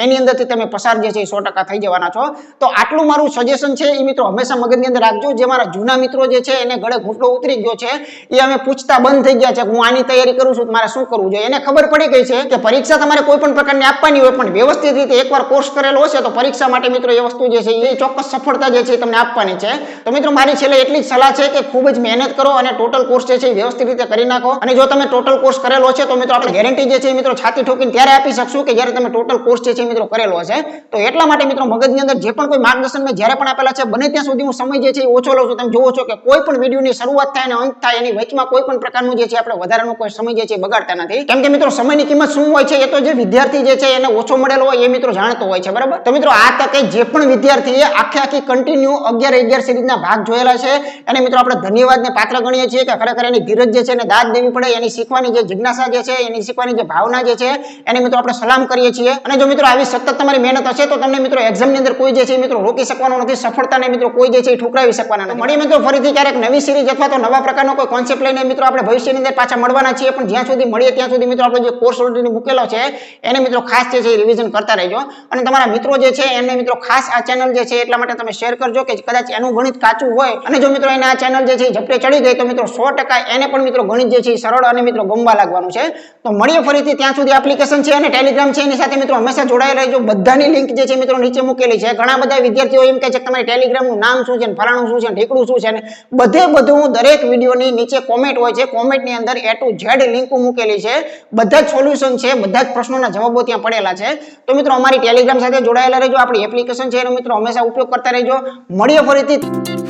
એની અંદરથી તમે પસાર જે છે એ 100% થઈ જવાના છો. તો આટલું મારું સજેશન છે એ મિત્રો હંમેશા મગજની અંદર રાખજો. જે મારા જૂના મિત્રો જે છે એને ગળે ઘૂંટડો ઉતરી ગયો છે, એ અમે પૂછતા બંધ થઈ ગયા છે હું આની તૈયારી કરું છું મારે શું કરવું જોઈએ. એને ખબર પડી ગઈ છે કે પરીક્ષા તમારે કોઈ પણ પ્રકારની આપવાની હોય પણ વ્યવસ્થિત રીતે એકવાર કોર્સ કરેલો હશે તો પરીક્ષા માટે મિત્રો એ વસ્તુ જે છે એ ચોક્કસ સફળતા જે છે તમને આપવાની છે. તો મિત્રો મારી છેલ્લે એટલી જ સલાહ છે કે ખૂબ જ મહેનત કરો અને ટોટલ કોર્સ જે છે એ વ્યવસ્થિત રીતે કરી નાખો. અને જો તમે ટોટલ કોર્સ કરેલો છે તો મિત્રો આપણે ગેરંટી જે છે એ મિત્રો છાતી ઠોકીને ત્યારે આપી શકશું કે જ્યારે તમે ટોટલ કોર્સ જે છે મિત્રો કરેલો હશે. તો એટલા માટે મિત્રો મગજની અંદર જે પણ કોઈ માર્ગદર્શન મેં જ્યારે પણ આપેલા છે બને ત્યાં સુધી હું સમય જે છે એ ઓછો લઉં છું. તમે જોવો છો કે કોઈ પણ વિડીયોની શરૂઆત થાય અને અંત થાય એની વચમાં કોઈ પણ પ્રકારનું જે છે આપણે વધારાનો કોઈ સમય જે છે બગાડતા નથી. કેમ કે મિત્રો સમયની કિંમત શું હોય છે એ તો જે વિદ્યાર્થી જે છે એને ઓછો મળેલો હોય એ મિત્રો જાણતો હોય છે, બરાબર. તો મિત્રો આ તકે જે પણ વિદ્યાર્થીએ આખી કન્ટિન્યુ 11 સિરીઝના ભાગ જોયેલા છે એને મિત્રો આપણે ધન્યવાદને પાત્ર ગણીએ છીએ કે ખરેખર એની ધીરજ જે છે એને દાદ દેવી પડે, એની શીખવાની જે જિજ્ઞાસા જે છે, એની શીખવાની જે ભાવના જે છે એને મિત્રો આપણે સલામ કરીએ છીએ. અને જો મિત્રો આવી સતત તમારી મહેનત હશે તો તમને મિત્રો એક્ઝામની અંદર કોઈ જે છે મિત્રો રોકી શકવાનો નથી, સફળતાને મિત્રો કોઈ જે છે એ ઠુકરાવી શકવાના નથી. મળીએ મિત્રો ફરીથી ક્યારેક નવી સિરીઝ અથવા તો નવા પ્રકારનો કોઈ કોન્સેપ્ટ લઈને મિત્રો આપણે ભવિષ્યની અંદર પાછા મળવાના છીએ. પણ જ્યાં સુધી મળીએ ત્યાં સુધી મિત્રો આપણે જે કોર્સ ઓલરેડી મૂકેલો છે એને મિત્રો ખાસ જે છે રિવિઝન કરતા રહેજો. અને તમારા મિત્રો જે છે એમને મિત્રો ખાસ આ ચેનલ જે છે એટલા માટે તમે શેર કરજો કે કદાચ એનું ગણિત કાચું હોય અને જો મિત્રો એને આ ચેનલ જે છે ઝપટે ચડી ગઈ તો મિત્રો 100% એને પણ મિત્રો ગણિત જે છે સરળ અને મિત્રો ગમવા લાગવાનું છે. તો મળીએ ફરીથી, ત્યાં સુધી એપ્લિકેશન છે અને ટેલિગ્રામ છે એની સાથે મિત્રો હંમેશા જોડાયેલા રહેજો. બધાની લિંક જે છે મિત્રો નીચે મૂકેલી છે. ઘણા બધા વિદ્યાર્થીઓ એમ કહે છે કે તમારી ટેલિગ્રામનું નામ શું છે, ફલાણું શું છે, ઢીકડું શું છે, ને બધું દરેક વિડીયોની નીચે કોમેન્ટ હોય છે, કોમેન્ટની અંદર A to Z લિંક મૂકેલી છે. બધા જ સોલ્યુશન છે, બધા જ પ્રશ્નોના જવાબો ત્યાં પડેલા છે. તો મિત્રો અમારી ટેલિગ્રામ સાથે જોડાયેલા રહેજો. આપણી એપ્લિકેશન છે એનો મિત્રો હંમેશા ઉપયોગ કરતા રહેજો. મળીએ ફરીથી.